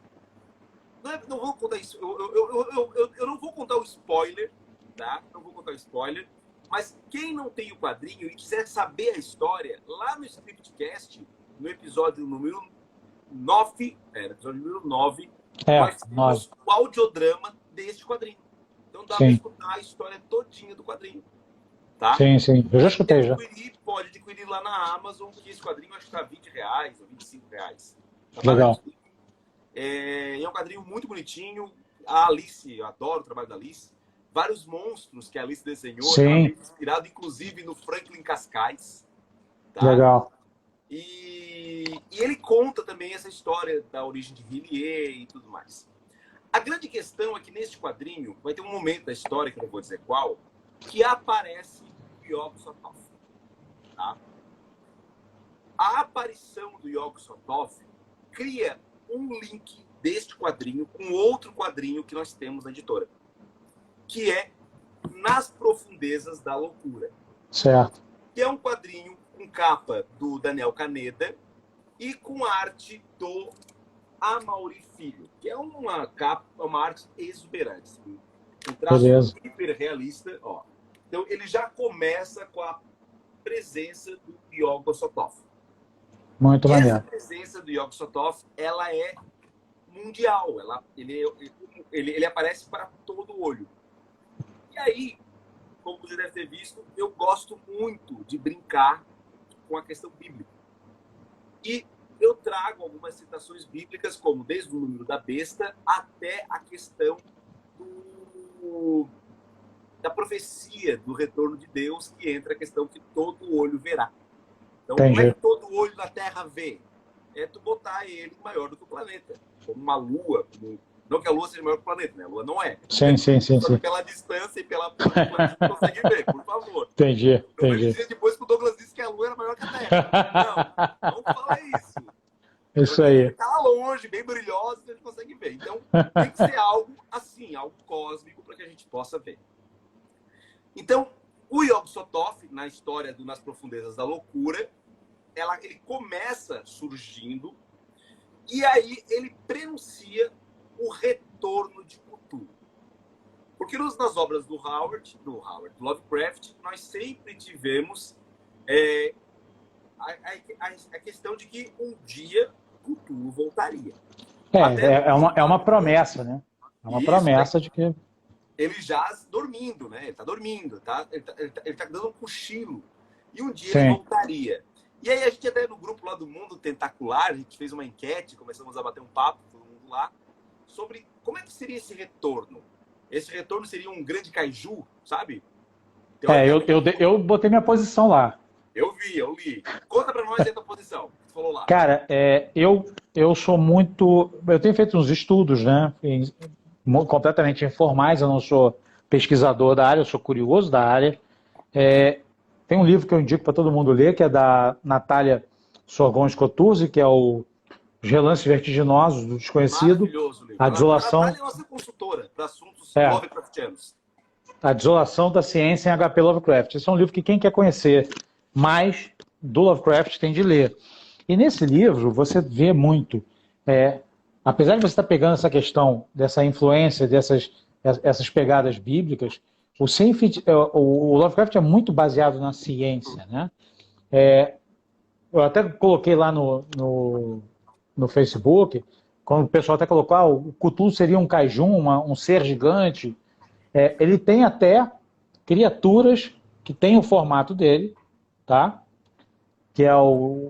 não vou contar isso. Eu não vou contar o spoiler, tá? Não vou contar o spoiler. Mas quem não tem o quadrinho e quiser saber a história, lá no Scriptcast, no episódio número 9, nós temos o audiodrama deste quadrinho. Então dá para escutar a história todinha do quadrinho. Tá? Sim. Eu já escutei, já. Pode adquirir lá na Amazon, que esse quadrinho acho que está R$20 ou R$25. Tá legal. É um quadrinho muito bonitinho. A Alice, eu adoro o trabalho da Alice. Vários monstros que a Alice desenhou, inspirado inclusive no Franklin Cascais. Tá? Legal. E ele conta também essa história da origem de Villiers e tudo mais. A grande questão é que neste quadrinho vai ter um momento da história, que eu não vou dizer qual, que aparece Yog-Sothoth. Tá? A aparição do Yog-Sothoth cria um link deste quadrinho com outro quadrinho que nós temos na editora, que é Nas Profundezas da Loucura. Certo. Que é um quadrinho com capa do Daniel Caneda e com arte do Amaury Filho, que é uma arte exuberante. Um traço hiper realista. Ó. Então ele já começa com a presença do Yog-Sothoth. Muito maneiro. Essa presença do Yog-Sothoth, ela é mundial. Ele aparece para todo o olho. E aí, como você deve ter visto, eu gosto muito de brincar com a questão bíblica. E eu trago algumas citações bíblicas, como desde o número da besta até a questão da profecia do retorno de Deus, que entra a questão que todo olho verá. Então, como é que todo olho da Terra vê? É tu botar ele maior do que o planeta. Como uma lua. Não que a lua seja maior que o planeta, né? A lua não é. Sim. Só pela distância e pela planeta você consegue ver, por favor. Entendi. Depois que o Douglas disse que a Lua era maior que a Terra. Não, não fala isso. Isso aí. Ficar lá longe, bem brilhosa, a gente consegue ver. Então, tem que ser algo assim, algo cósmico, para que a gente possa ver. Então, o Yog Sothoth, na história do Nas Profundezas da Loucura, ele começa surgindo e aí ele prenuncia o retorno de Cthulhu. Porque nas obras do Lovecraft, nós sempre tivemos a questão de que um dia Cthulhu voltaria. É uma promessa, né? É uma promessa de que... Ele já dormindo, né? Ele tá dormindo, ele tá dando um cochilo. E um dia Sim. ele voltaria. E aí a gente até no grupo lá do Mundo Tentacular, a gente fez uma enquete, começamos a bater um papo, todo mundo lá, sobre como é que seria esse retorno. Esse retorno seria um grande kaiju, sabe? Eu botei minha posição lá. Eu li. Conta pra nós aí a tua posição. Você falou lá. Cara, eu sou muito... Eu tenho feito uns estudos, né? Completamente informais, eu não sou pesquisador da área, eu sou curioso da área. Tem um livro que eu indico para todo mundo ler, que é da Natália Sorgon-Scotuzzi, que é Os Relances Vertiginosos do Desconhecido. Maravilhoso livro. A Desolação... A Natália é nossa consultora para assuntos Lovecraftianos. A Desolação da Ciência em HP Lovecraft. Esse é um livro que quem quer conhecer mais do Lovecraft tem de ler. E nesse livro você vê muito... apesar de você estar pegando essa questão dessa influência, essas pegadas bíblicas, o Lovecraft é muito baseado na ciência, né? Eu até coloquei lá no Facebook, quando o pessoal até colocou, o Cthulhu seria um kaiju, um ser gigante. Ele tem até criaturas que têm o formato dele, tá? Que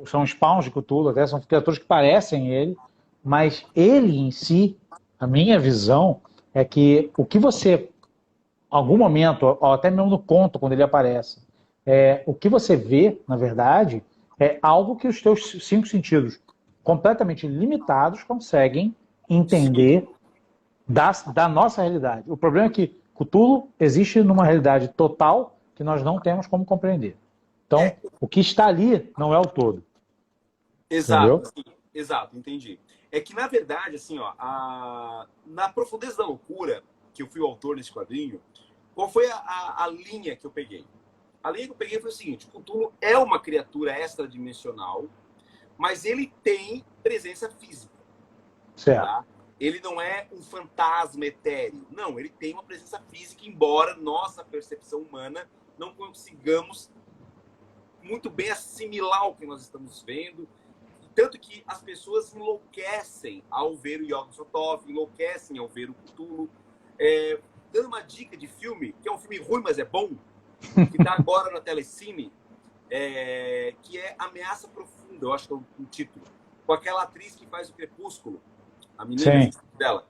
são spawns de Cthulhu, até são criaturas que parecem ele, mas ele em si, a minha visão é que o que você, em algum momento, ou até mesmo no conto, quando ele aparece, o que você vê, na verdade, é algo que os teus 5 sentidos completamente limitados conseguem entender da nossa realidade. O problema é que Cthulhu existe numa realidade total que nós não temos como compreender. Então, o que está ali não é o todo. Exato, sim, exato, entendi. É que, na verdade, assim, ó, na Profundeza da Loucura, que eu fui o autor desse quadrinho, qual foi a linha que eu peguei? A linha que eu peguei foi o seguinte: Cthulhu é uma criatura extradimensional, mas ele tem presença física. Certo. Tá? Ele não é um fantasma etéreo. Não, ele tem uma presença física, embora nossa percepção humana não consigamos muito bem assimilar o que nós estamos vendo. Tanto que as pessoas enlouquecem ao ver o Yog Sothoth, enlouquecem ao ver o Cthulhu. Dando uma dica de filme, que é um filme ruim, mas é bom, que está agora na Telecine, que é Ameaça Profunda, eu acho que é o título, com aquela atriz que faz o Crepúsculo, a menina dela.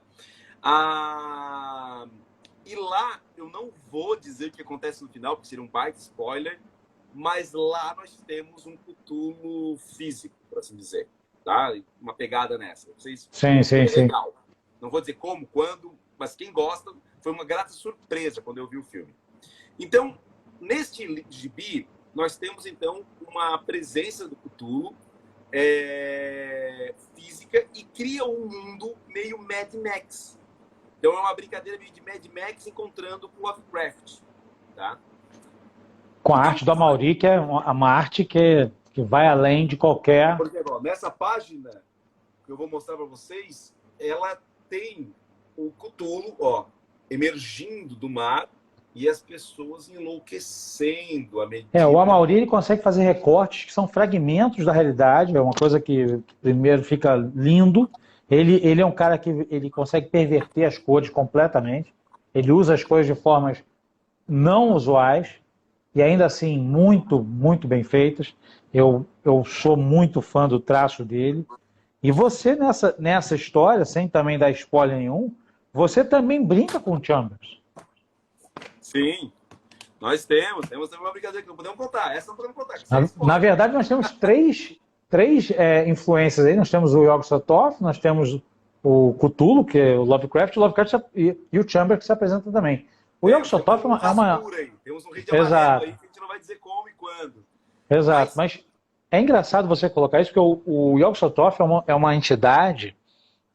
E lá, eu não vou dizer o que acontece no final, porque seria um baita spoiler, mas lá nós temos um Cthulhu físico, por assim dizer, tá? Uma pegada nessa. Vocês... Sim. Legal. Não vou dizer como, quando, mas quem gosta, foi uma grata surpresa quando eu vi o filme. Então, neste gibi, nós temos, então, uma presença do Cthulhu física e cria um mundo meio Mad Max. Então, é uma brincadeira meio de Mad Max encontrando com Lovecraft, tá? Com a arte do Amaury, que é uma arte que vai além de qualquer... Por exemplo, nessa página que eu vou mostrar para vocês, ela tem o Cthulhu, emergindo do mar e as pessoas enlouquecendo à medida. O Amaury, ele consegue fazer recortes que são fragmentos da realidade, é uma coisa que primeiro fica lindo. Ele é um cara que ele consegue perverter as cores completamente. Ele usa as cores de formas não usuais e ainda assim muito, muito bem feitas. Eu sou muito fã do traço dele. E você, nessa história, sem também dar spoiler nenhum, você também brinca com o Chambers. Sim, nós temos uma brincadeira que não podemos contar. Essa não podemos contar. Na verdade, nós temos três influências aí. Nós temos o Yog Sothoth, nós temos o Cthulhu, que é o Lovecraft e o Chambers, que se apresenta também. O Yog Sothoth é uma... Temos um rei de amarelo aí, que a gente não vai dizer como e quando. Exato, mas é engraçado você colocar isso, porque o Yog Sothoth é uma entidade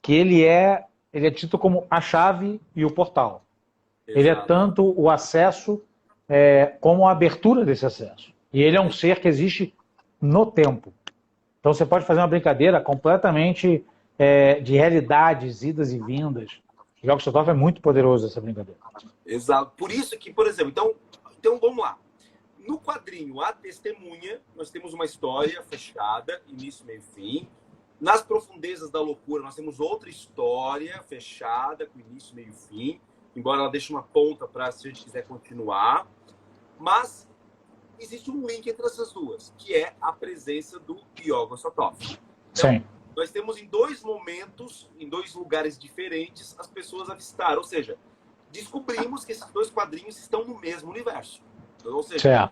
que ele é tido como a chave e o portal. Ele é Exato. tanto o acesso como a abertura desse acesso. E ele é um ser que existe no tempo. Então você pode fazer uma brincadeira completamente de realidades, idas e vindas. O Yog Sothoth é muito poderoso essa brincadeira. Exato. Por isso que, por exemplo, então vamos lá. No quadrinho A Testemunha, nós temos uma história fechada, início, meio e fim. Nas Profundezas da Loucura, nós temos outra história fechada, com início, meio e fim. Embora ela deixe uma ponta para se a gente quiser continuar. Mas existe um link entre essas duas, que é a presença do Yog Sothoth. Então, Sim. nós temos em 2 momentos, em 2 lugares diferentes, as pessoas avistaram. Ou seja, descobrimos que esses 2 quadrinhos estão no mesmo universo. Ou seja,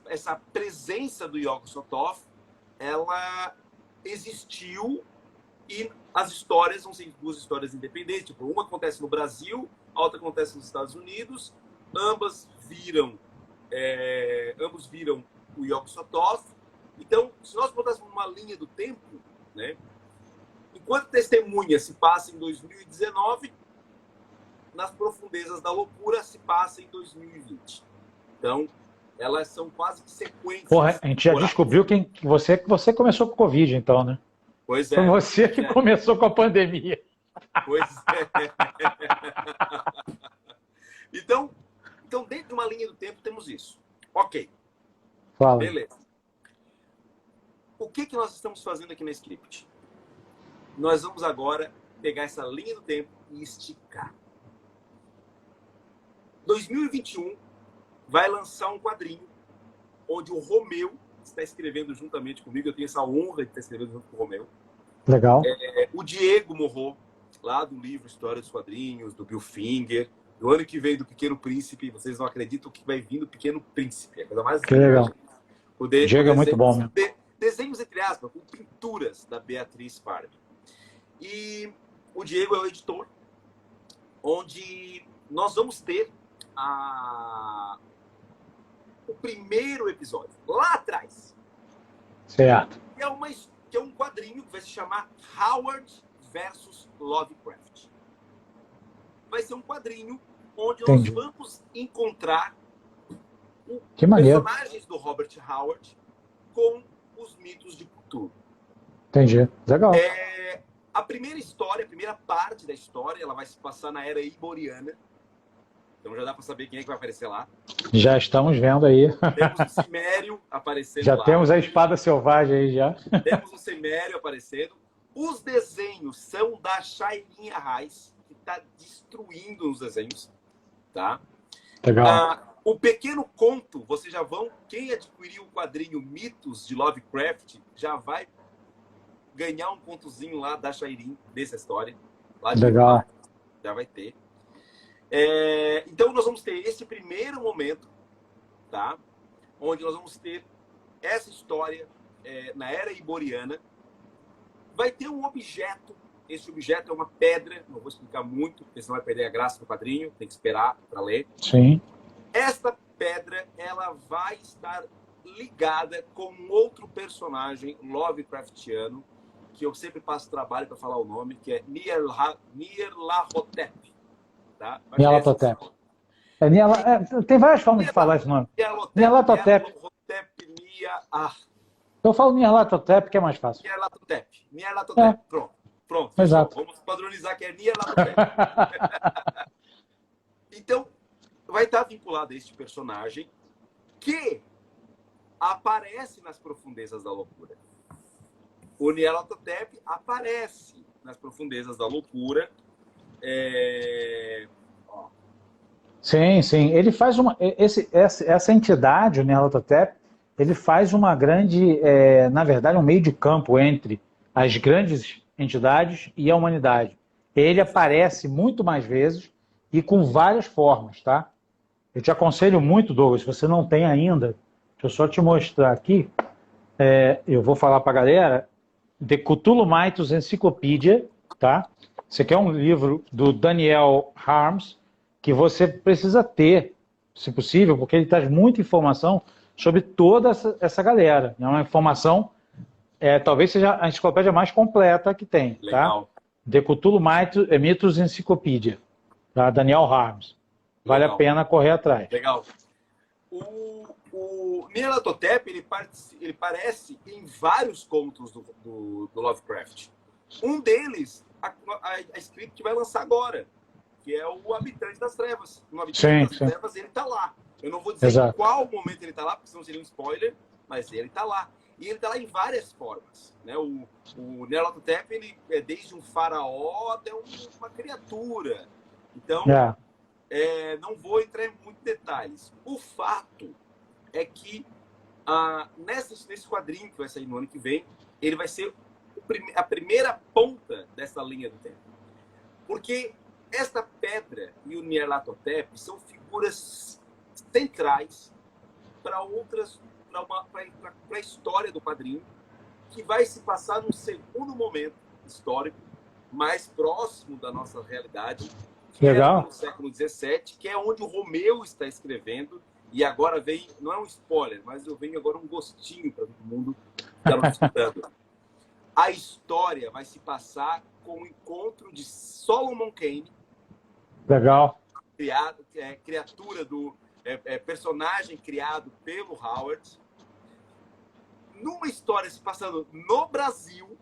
essa presença do Yog Sothoth, ela existiu e as histórias vão ser 2 histórias independentes. Tipo, uma acontece no Brasil, a outra acontece nos Estados Unidos. Ambos viram o Yog Sothoth. Então, se nós botássemos uma linha do tempo, né, enquanto Testemunha se passa em 2019, nas Profundezas da Loucura se passa em 2020. Então, elas são quase que sequências. Porra, a gente já descobriu que você começou com Covid, então, né? Pois é. Foi você que começou com a pandemia. Pois é. Então, dentro de uma linha do tempo, temos isso. Ok. Fala. Beleza. O que nós estamos fazendo aqui na Script? Nós vamos agora pegar essa linha do tempo e esticar. 2021 vai lançar um quadrinho onde o Romeu está escrevendo juntamente comigo. Eu tenho essa honra de estar escrevendo junto com o Romeu. Legal. O Diego Morro, lá do livro História dos Quadrinhos, do Bill Finger. Do ano que vem, do Pequeno Príncipe. Vocês não acreditam que vai vir do Pequeno Príncipe. É a coisa mais que legal. O Diego é muito bom, né? Desenhos, entre aspas, com pinturas da Beatriz Farb. E o Diego é o editor, onde nós vamos ter o primeiro episódio, lá atrás. Certo. Que é um quadrinho que vai se chamar Howard versus Lovecraft. Vai ser um quadrinho onde nós vamos encontrar personagens do Robert Howard com os mitos de Cthulhu. Entendi. Legal. A primeira história, a primeira parte da história, ela vai se passar na Era Iboriana. Então já dá para saber quem é que vai aparecer lá. Já estamos vendo aí. Temos o Cimério aparecendo já lá. Temos a espada selvagem aí já. Temos o Cimério aparecendo. Os desenhos são da Shailinha Reis, que está destruindo os desenhos. Tá? Legal. O Pequeno Conto, vocês já vão... Quem adquiriu o quadrinho Mitos de Lovecraft já vai ganhar um contozinho lá da Shairin, dessa história. Lá de Legal. Mar, já vai ter. Então, nós vamos ter esse primeiro momento, tá? Onde nós vamos ter essa história na Era Iboriana. Vai ter um objeto. Esse objeto é uma pedra. Não vou explicar muito, porque senão vai perder a graça do quadrinho. Tem que esperar para ler. Sim. Esta pedra, ela vai estar ligada com um outro personagem Lovecraftiano, que eu sempre passo trabalho para falar o nome, que é Nyarlathotep. Tá? Nyarlathotep. Tem várias formas de falar esse nome. Nyarlathotep. Eu falo Nyarlathotep, que é mais fácil. Nyarlathotep. Pronto. Exato. Vamos padronizar que é Nyarlathotep. Então, vai estar vinculado a este personagem que aparece nas Profundezas da Loucura. O Nyarlathotep aparece nas Profundezas da Loucura. Sim. Ele faz essa entidade, o Nyarlathotep, ele faz uma grande, na verdade, um meio de campo entre as grandes entidades e a humanidade. Ele aparece muito mais vezes e com várias formas, tá? Eu te aconselho muito, Douglas, se você não tem ainda, deixa eu só te mostrar aqui, eu vou falar para a galera, The Cthulhu Mythos Encyclopedia, tá? Esse aqui é um livro do Daniel Harms, que você precisa ter, se possível, porque ele traz muita informação sobre toda essa galera. É uma informação, talvez seja a enciclopédia mais completa que tem, tá? Legal. De Cthulhu Mitos Encyclopedia, tá? Daniel Harms. Vale Legal. a pena correr atrás. Legal. O Nyarlathotep, ele parece em vários contos do Lovecraft. Um deles, a script vai lançar agora, que é o Habitante das Trevas. No Habitante das Trevas, ele está lá. Eu não vou dizer em qual momento ele está lá, porque senão seria um spoiler, mas ele está lá. E ele está lá em várias formas. Né? O Nyarlathotep, ele é desde um faraó até uma criatura. Então, não vou entrar em muitos detalhes. O fato é que nesse quadrinho que vai sair no ano que vem, ele vai ser a primeira ponta dessa linha do tempo. Porque esta pedra e o Nyarlathotep são figuras centrais para a história do quadrinho, que vai se passar num segundo momento histórico, mais próximo da nossa realidade, que é no século XVII, que é onde o Romeu está escrevendo. E agora vem, não é um spoiler, mas eu venho agora um gostinho para todo mundo que está nos escutando. A história vai se passar com o encontro de Solomon Kane. Legal. Criatura personagem criado pelo Howard. Numa história se passando no Brasil.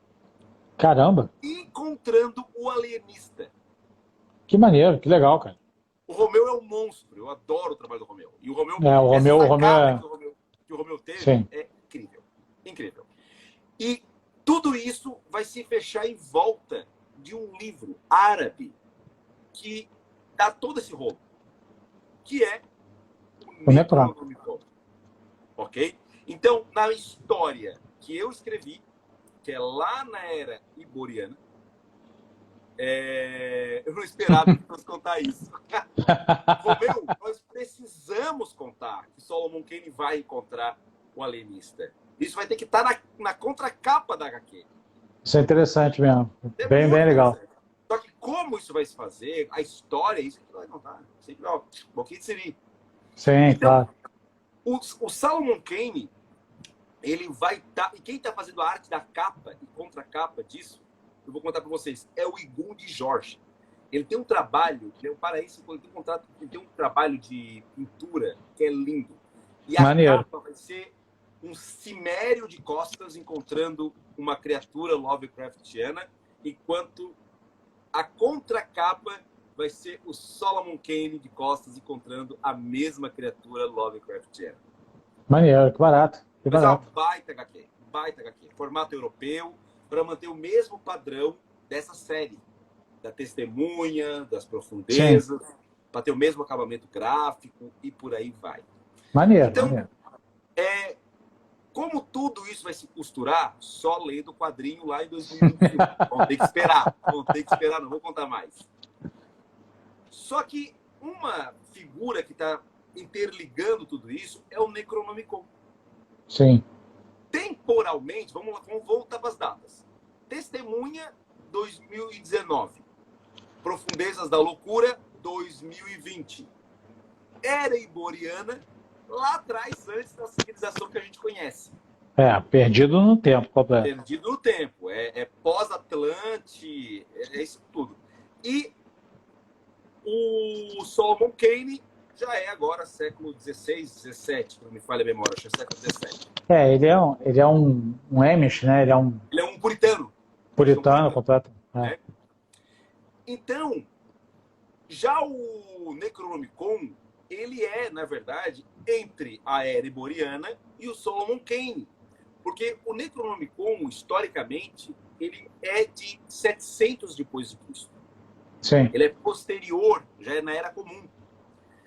Caramba! Encontrando o alienista. Que maneiro, que legal, cara. O Romeu é um monstro. Eu adoro o trabalho do Romeu. E o Romeu, que o Romeu teve, sim, é incrível. Incrível. E tudo isso vai se fechar em volta de um livro árabe que dá todo esse rolo, que é o Necronomicon. Ok? Então, na história que eu escrevi, que é lá na era iboriana, eu não esperava que fosse contar isso. Romeu, nós precisamos contar que Solomon Kane vai encontrar o alienista. Isso vai ter que estar na contracapa da HQ. Isso é interessante mesmo. Bem legal. Só que como isso vai se fazer, a história, isso que vai contar. Sempre, um pouquinho de siri. Sim, então, claro. O Solomon Kane, ele vai estar... E quem está fazendo a arte da capa e contracapa disso, eu vou contar para vocês, é o Igun de Jorge. Ele tem um trabalho, ele é um paraíso, ele tem um trabalho de pintura que é lindo. E a capa vai ser um cimério de costas encontrando uma criatura Lovecraftiana, enquanto a contracapa vai ser o Solomon Kane de costas encontrando a mesma criatura Lovecraftiana. Maneiro, que barato. Que Mas barato. é uma baita HQ. Formato europeu, para manter o mesmo padrão dessa série. Da testemunha, das profundezas, para ter o mesmo acabamento gráfico e por aí vai. Maneiro, então, maneiro. Como tudo isso vai se costurar, só lendo o quadrinho lá em 2021. Vão ter que esperar, não vou contar mais. Só que uma figura que está interligando tudo isso é o Necronomicon. Sim. Temporalmente, vamos voltar para as datas. Testemunha, 2019. Profundezas da Loucura, 2020. Era iboriana, lá atrás, antes da civilização que a gente conhece. Perdido no tempo, completo. Perdido no tempo. É pós-Atlante, é isso tudo. E o Solomon Kane já é agora século XVI, XVII, se não me falha a memória, acho que é século XVII. Ele é um Amish, né? Ele é um puritano. Puritano, completo. Né? Então, já o Necronomicon, ele é, na verdade, entre a era iboriana e o Solomon Kane. Porque o Necronomicon, historicamente, ele é de 700 depois de Cristo. Sim. Ele é posterior, já é na Era Comum.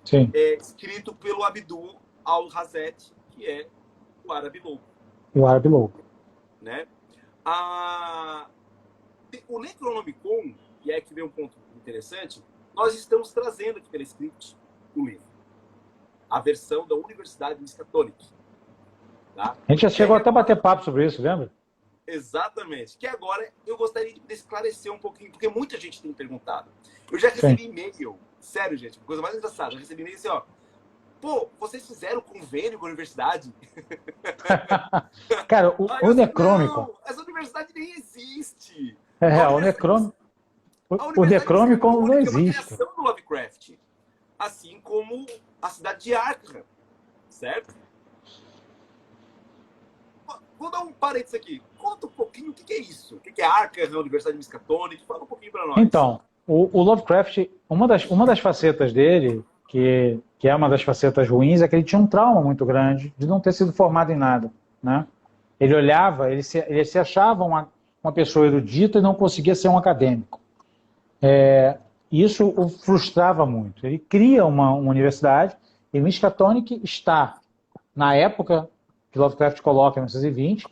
Sim. É escrito pelo Abdul al-Hazet, que é o árabe louco. O árabe louco. Né? O Necronomicon, e é que vem um ponto interessante, nós estamos trazendo aqui pela script o livro. A versão da Universidade Miskatonic. Tá? A gente já chegou até a bater papo sobre isso, lembra? Exatamente. Que agora eu gostaria de esclarecer um pouquinho, porque muita gente tem perguntado. Eu já recebi e-mail, sério, gente, coisa mais engraçada. Eu recebi e-mail assim, pô, vocês fizeram convênio com a universidade? Cara, Aí o eu disse, Necronomicon, não, essa universidade nem existe. é, A o universidade, Necron, a o universidade Necronomicon não miscatônica é uma existe. criação do Lovecraft. Assim como a cidade de Arkham, certo? Vou dar um parênteses aqui. Conta um pouquinho o que é isso. O que é Arkham, a Universidade Miskatonic? Fala um pouquinho para nós. Então, o Lovecraft, uma das facetas dele, que é uma das facetas ruins, é que ele tinha um trauma muito grande de não ter sido formado em nada, né? Ele olhava, ele se achava uma pessoa erudita e não conseguia ser um acadêmico. Isso o frustrava muito. Ele cria uma universidade, e Miskatonic está, na época que Lovecraft coloca, em 1920,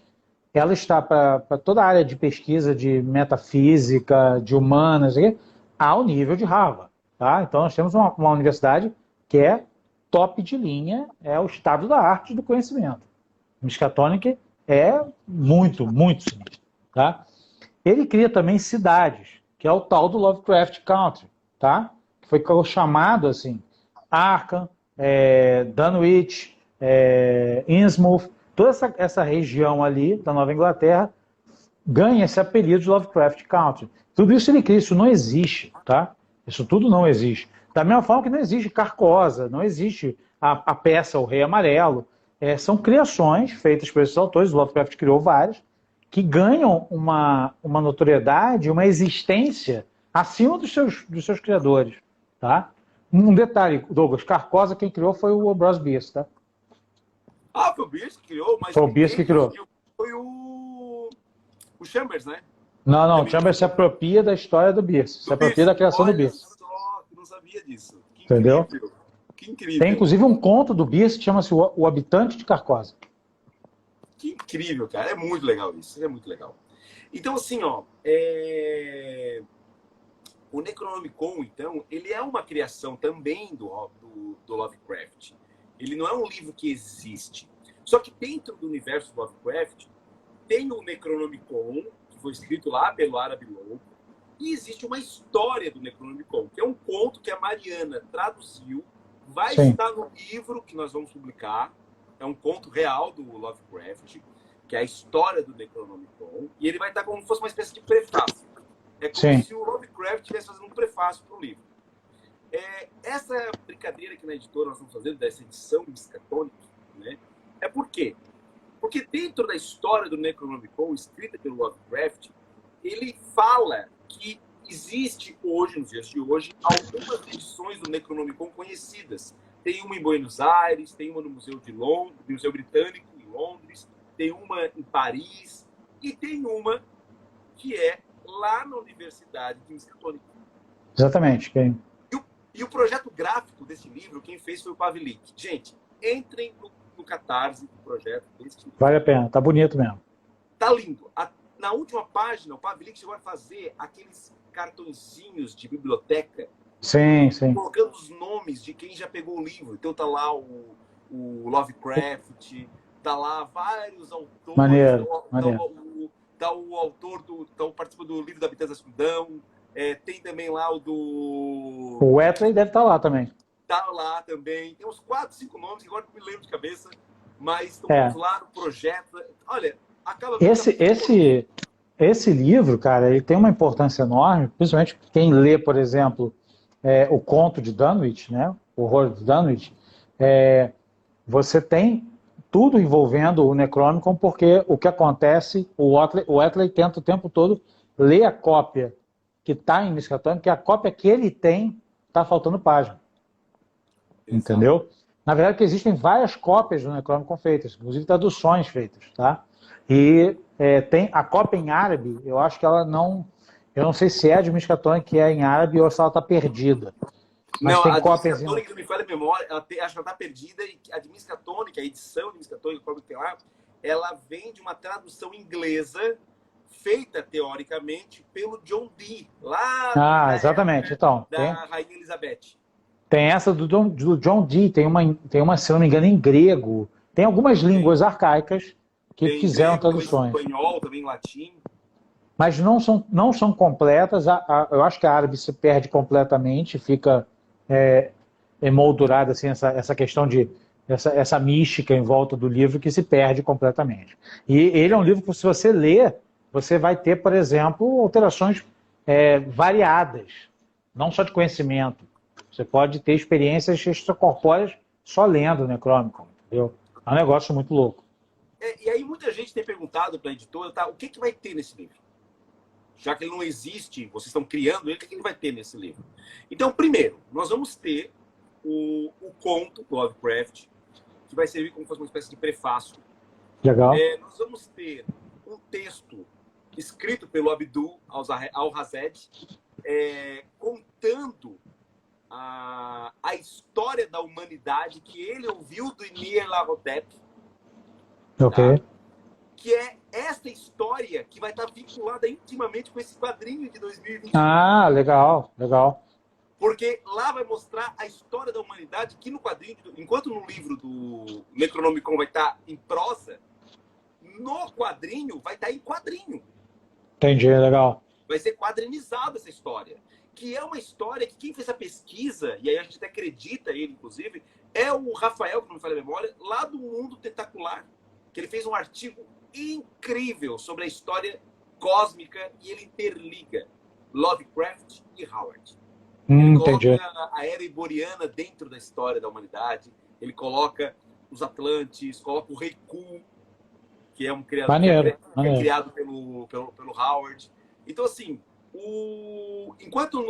ela está para toda a área de pesquisa de metafísica, de humanas, ao nível de Harvard. Tá? Então nós temos uma universidade que é top de linha, é o estado da arte do conhecimento. Miskatonic é muito, muito sinistro. Tá? Ele cria também cidades, que é o tal do Lovecraft Country, tá? Que foi chamado assim, Arkham, Dunwich, Innsmouth, toda essa região ali da Nova Inglaterra ganha esse apelido de Lovecraft Country. Tudo isso ele cria, isso não existe, tá? Isso tudo não existe. Da mesma forma que não existe Carcosa, não existe a peça O Rei Amarelo. São criações feitas por esses autores, o Lovecraft criou várias, que ganham uma notoriedade, uma existência acima dos seus criadores, tá? Um detalhe, Douglas, Carcosa quem criou foi o Ambrose Bierce, tá? Ah, foi o Bierce que criou, mas foi o Bierce que criou. Foi o Chambers, né? Não, o Chambers se apropria da história do Bierce, se apropria da criação do Bierce. Eu não sabia disso. Que entendeu? Incrível. Que incrível. Tem inclusive um conto do Bierce que chama-se O Habitante de Carcosa. Que incrível, cara. É muito legal isso. É muito legal. Então, assim, ó, o Necronomicon, então, ele é uma criação também do Lovecraft. Ele não é um livro que existe. Só que dentro do universo do Lovecraft, tem o Necronomicon, que foi escrito lá pelo Árabe Louco, e existe uma história do Necronomicon, que é um conto que a Mariana traduziu, vai estar no livro que nós vamos publicar. É um conto real do Lovecraft, que é a história do Necronomicon, e ele vai estar como se fosse uma espécie de prefácio. É como se o Lovecraft estivesse fazendo um prefácio para o livro. Essa brincadeira que na editora nós estamos fazendo, dessa edição Miskatonic, né? É por quê? Porque dentro da história do Necronomicon, escrita pelo Lovecraft, ele fala que existe hoje, nos dias de hoje, algumas edições do Necronomicon conhecidas. Tem uma em Buenos Aires, tem uma no Museu de Londres, Museu Britânico em Londres, tem uma em Paris e tem uma que é lá na Universidade de Miskatonic. Exatamente. E o projeto gráfico desse livro, quem fez foi o Pavlik. Gente, entrem no Catarse do projeto desse livro. Vale a pena, tá bonito mesmo. Tá lindo. Na última página, o Pavlik chegou a fazer aqueles cartõezinhos de biblioteca. Sim. Colocando os nomes de quem já pegou o livro. Então tá lá o Lovecraft, tá lá vários autores. Maneiro. Tá o autor participa do livro da Habitantes da Escuridão. Tem também lá o do... O Wetley deve estar lá também. Tá lá também. Tem uns 4, 5 nomes que agora não me lembro de cabeça. Mas estamos lá no projeto. Olha, acaba... Esse livro, cara, ele tem uma importância enorme, principalmente quem lê, por exemplo, o conto de Dunwich, né? O Horror de Dunwich. Você tem tudo envolvendo o Necronomicon, porque o que acontece, o Wetley tenta o tempo todo ler a cópia que está em Miskatonic, que a cópia que ele tem está faltando página. Exato. Entendeu? Na verdade, que existem várias cópias do Necronomicon feitas, inclusive traduções feitas, tá? E tem a cópia em árabe, eu acho que ela não... Eu não sei se é a de Miskatonic que é em árabe ou se ela está perdida. Mas não, tem a cópias... de Miskatonic, não me falha a memória, acho que ela está perdida, e a de Miskatonic, a edição de Miskatonic, que tem lá, ela vem de uma tradução inglesa feita, teoricamente, pelo John Dee, lá exatamente. Então, da Rainha Elizabeth. Tem essa do John Dee, tem uma, se não me engano, em grego. Tem algumas línguas arcaicas que fizeram traduções. Em espanhol, também em latim. Mas não são completas. Eu acho que a árabe se perde completamente, fica... emoldurada assim, essa questão de essa mística em volta do livro que se perde completamente. E ele é um livro que, se você ler, você vai ter, por exemplo, alterações variadas, não só de conhecimento. Você pode ter experiências extracorpóreas só lendo o Necronomicon, entendeu? É um negócio muito louco. E aí muita gente tem perguntado para a editora, tá, o que vai ter nesse livro? Já que ele não existe, vocês estão criando ele, o que ele vai ter nesse livro? Então, primeiro, nós vamos ter o conto do Lovecraft, que vai servir como uma espécie de prefácio. Legal. Nós vamos ter um texto escrito pelo Abdul Al-Hazed, contando a história da humanidade que ele ouviu do Nyarlathotep, Ok. tá? Que é esta história que vai estar vinculada intimamente com esse quadrinho de 2021. Ah, legal, legal. Porque lá vai mostrar a história da humanidade que no quadrinho, enquanto no livro do Necronomicon vai estar em prosa, no quadrinho vai estar em quadrinho. Entendi, legal. Vai ser quadrinizada essa história. Que é uma história que quem fez a pesquisa, e aí a gente até acredita ele, inclusive, é o Rafael, que não me falha a memória, lá do Mundo Tentacular. Que ele fez um artigo incrível sobre a história cósmica e ele interliga Lovecraft e Howard. Ele Entendi. coloca a era iboriana dentro da história da humanidade, ele coloca os Atlantes, coloca o Rei Ku, que é um criador Maneiro, que é maneiro. criado pelo Howard. Então, assim, enquanto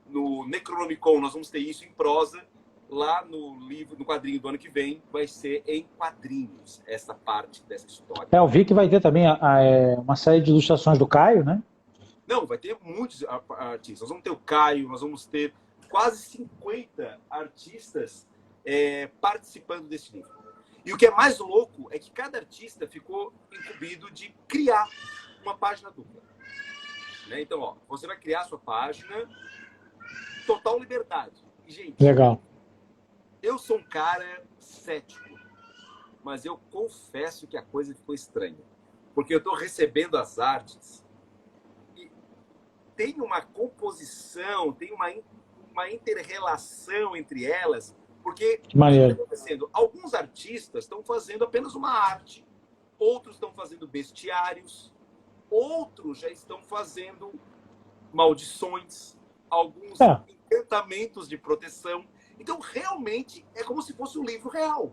no Necronomicon nós vamos ter isso em prosa, lá no quadrinho do ano que vem, vai ser em quadrinhos essa parte dessa história. Eu vi que vai ter também uma série de ilustrações do Caio, né? Não, vai ter muitos artistas. Nós vamos ter o Caio, nós vamos ter quase 50 artistas participando desse livro. E o que é mais louco é que cada artista ficou incumbido de criar uma página dupla. Né? Então, ó, você vai criar a sua página, total liberdade. E, gente, Legal. eu sou um cara cético, mas eu confesso que a coisa ficou estranha. Porque eu estou recebendo as artes e tem uma composição, tem uma inter-relação entre elas, porque o que está acontecendo? Alguns artistas estão fazendo apenas uma arte, outros estão fazendo bestiários, outros já estão fazendo maldições, alguns encantamentos de proteção. Então, realmente, é como se fosse um livro real.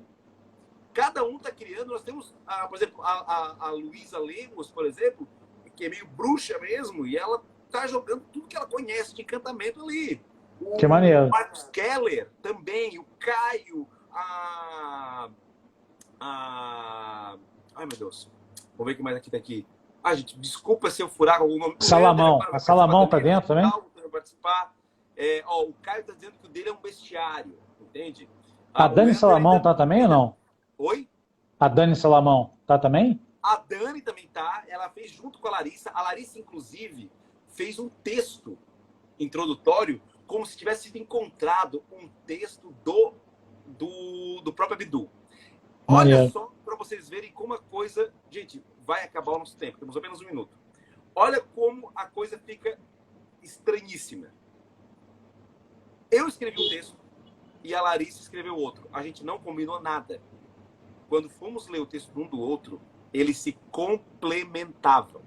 Cada um está criando. Nós temos, por exemplo, a Luísa Lemos, por exemplo, que é meio bruxa mesmo, e ela está jogando tudo que ela conhece de encantamento ali. Que maneiro. O Marcos Keller também, o Caio, ai, meu Deus. Vamos ver o que mais aqui tá aqui. Gente, desculpa se eu furar algum nome. Salamão. A Salamão tá dentro também? Participar. O Caio está dizendo que o dele é um bestiário, entende? A Dani Salamão tá também ou não? Oi? A Dani Salamão tá também? A Dani também tá. Ela fez junto com a Larissa. A Larissa, inclusive, fez um texto introdutório como se tivesse sido encontrado um texto do próprio Abdul. Olha só para vocês verem como a coisa... Gente, vai acabar o nosso tempo. Temos apenas um minuto. Olha como a coisa fica estranhíssima. Eu escrevi um texto e a Larissa escreveu outro. A gente não combinou nada. Quando fomos ler o texto um do outro, eles se complementavam.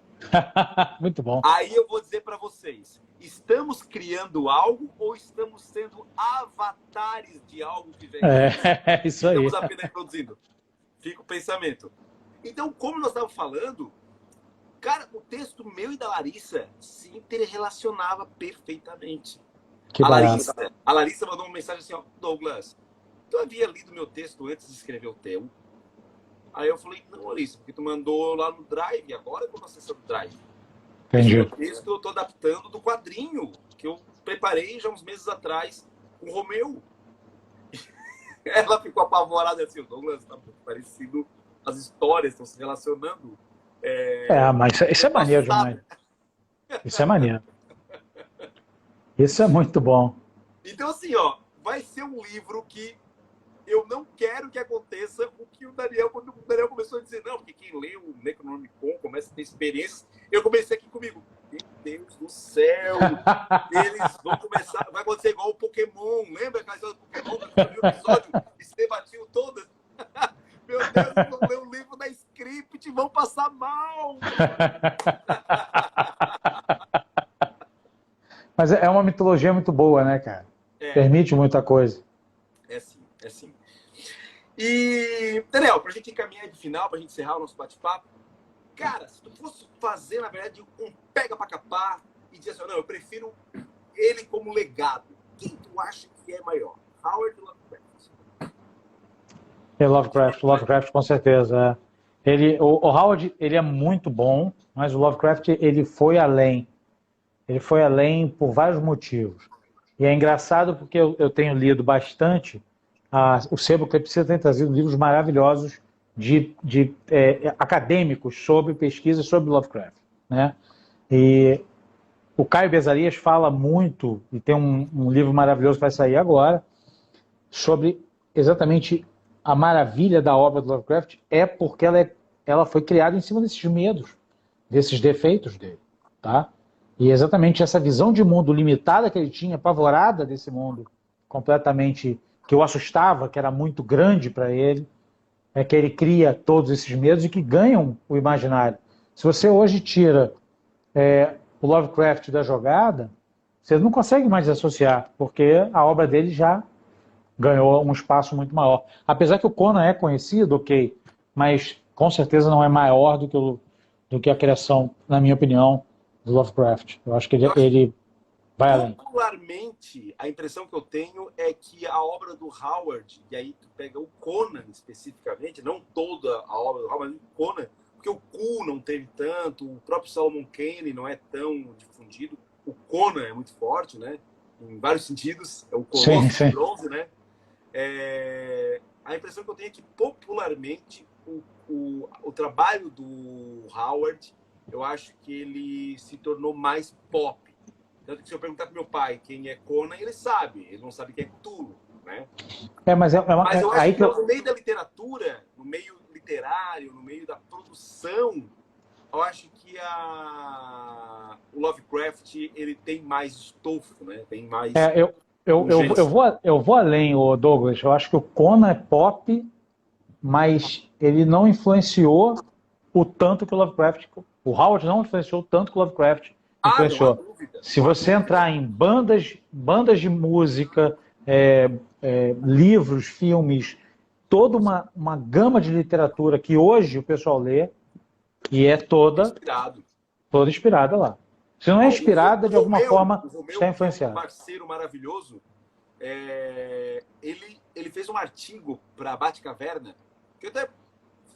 Muito bom. Aí eu vou dizer para vocês, estamos criando algo ou estamos sendo avatares de algo que vem? Isso aí. Estamos apenas reproduzindo. Fica o pensamento. Então, como nós estávamos falando, cara, o texto meu e da Larissa se interrelacionava perfeitamente. A Larissa mandou uma mensagem assim, ó, Douglas, tu havia lido meu texto antes de escrever o teu? Aí eu falei, não, Larissa, porque tu mandou lá no Drive, agora eu estou acessando o Drive. Entendi. O texto eu estou adaptando do quadrinho que eu preparei já uns meses atrás com o Romeu. Ela ficou apavorada assim, o Douglas tá parecido, as histórias estão se relacionando. Mas isso é maneiro demais. Isso é maneiro. Isso é muito bom. Então, assim, ó, vai ser um livro que eu não quero que aconteça o que o Daniel, quando o Daniel começou a dizer, não, porque quem lê o Necronomicon começa a ter experiências. Eu comecei aqui comigo. Meu Deus do do céu! Eles vão começar, vai acontecer igual o Pokémon. Lembra aquela história do Pokémon? Que o episódio e se debatiam todas. Meu Deus, eles vão ler o livro da script e vão passar mal! Mas é uma mitologia muito boa, né, cara? Permite muita coisa. É sim, é sim. E, Daniel, pra gente encaminhar de final, pra gente encerrar o nosso bate-papo, cara, se tu fosse fazer, na verdade, um pega pra capar e dizer assim, não, eu prefiro ele como legado, quem tu acha que é maior? Howard ou Lovecraft? Lovecraft com certeza. O Howard, ele é muito bom, mas o Lovecraft, ele foi além. Ele foi além por vários motivos. E é engraçado porque eu tenho lido bastante. O Sebo Clepsidra tem trazido livros maravilhosos acadêmicos sobre pesquisas sobre Lovecraft, né? E o Caio Bezalias fala muito, e tem um livro maravilhoso que vai sair agora, sobre exatamente a maravilha da obra do Lovecraft porque ela foi criada em cima desses medos, desses defeitos dele, tá? E exatamente essa visão de mundo limitada que ele tinha, apavorada desse mundo completamente, que o assustava, que era muito grande para ele, é que ele cria todos esses medos e que ganham o imaginário. Se você hoje tira o Lovecraft da jogada, você não consegue mais associar, porque a obra dele já ganhou um espaço muito maior. Apesar que o Conan é conhecido, ok, mas com certeza não é maior do que a criação, na minha opinião, do Lovecraft. Eu acho que ele vai além. Popularmente, a impressão que eu tenho é que a obra do Howard, e aí tu pega o Conan especificamente, não toda a obra do Howard, mas o Conan, porque o Ku não teve tanto, o próprio Solomon Kane não é tão difundido, o Conan é muito forte, né? Em vários sentidos, é o Colosso de Bronze, né? A impressão que eu tenho é que popularmente o trabalho do Howard, eu acho que ele se tornou mais pop. Tanto que se eu perguntar para meu pai quem é Conan, ele sabe. Ele não sabe quem é Cthulhu, né? Mas eu acho que no meio da literatura, no meio literário, no meio da produção, eu acho que o Lovecraft, ele tem mais estofo, né? Tem mais... Eu vou além, Douglas. Eu acho que o Conan é pop, mas ele não influenciou o tanto que o Lovecraft... O Howard não influenciou tanto que o Lovecraft influenciou. Não há dúvida. Se você entrar em bandas de música, livros, filmes, toda uma gama de literatura que hoje o pessoal lê, e é toda inspirada lá. Se não é inspirada, de alguma forma, está influenciada. Um parceiro maravilhoso, ele fez um artigo para a Batcaverna, que eu até...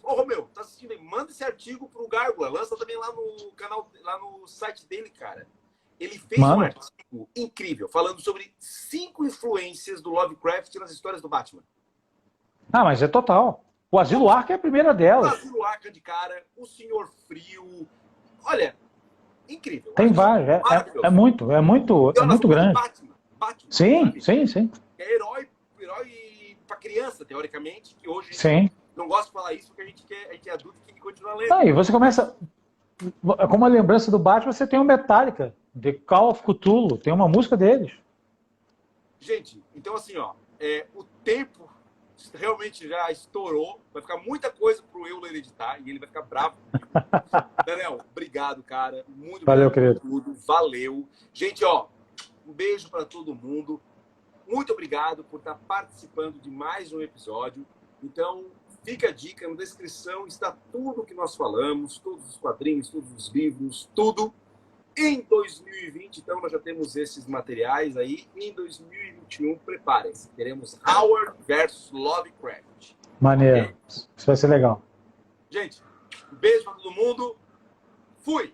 Ô, Romeu, tá assistindo aí? Manda esse artigo pro Gárgula, lança também lá no canal, lá no site dele, cara. Ele fez um artigo incrível, falando sobre 5 influências do Lovecraft nas histórias do Batman. Mas é total. O Asilo Arca é a primeira delas. O Asilo Arca de cara, o Senhor Frio. Olha, incrível. Tem vários. É muito grande. Batman. Sim. É herói pra criança, teoricamente, que hoje não gosta de falar isso porque a gente é adulto e quer continuar lendo. E você começa... Como a lembrança do Batman, você tem o Metallica, The Call of Cthulhu, tem uma música deles. Gente, então assim, o tempo realmente já estourou, vai ficar muita coisa pro Euler editar e ele vai ficar bravo comigo. Daniel, obrigado, cara. Muito valeu, querido. Tudo. Valeu. Gente, um beijo para todo mundo. Muito obrigado por estar participando de mais um episódio. Então, fica a dica, na descrição está tudo o que nós falamos, todos os quadrinhos, todos os livros, tudo. Em 2020, então, nós já temos esses materiais aí. Em 2021, preparem-se. Teremos Howard versus Lovecraft. Maneiro. Okay? Isso vai ser legal. Gente, um beijo para todo mundo. Fui!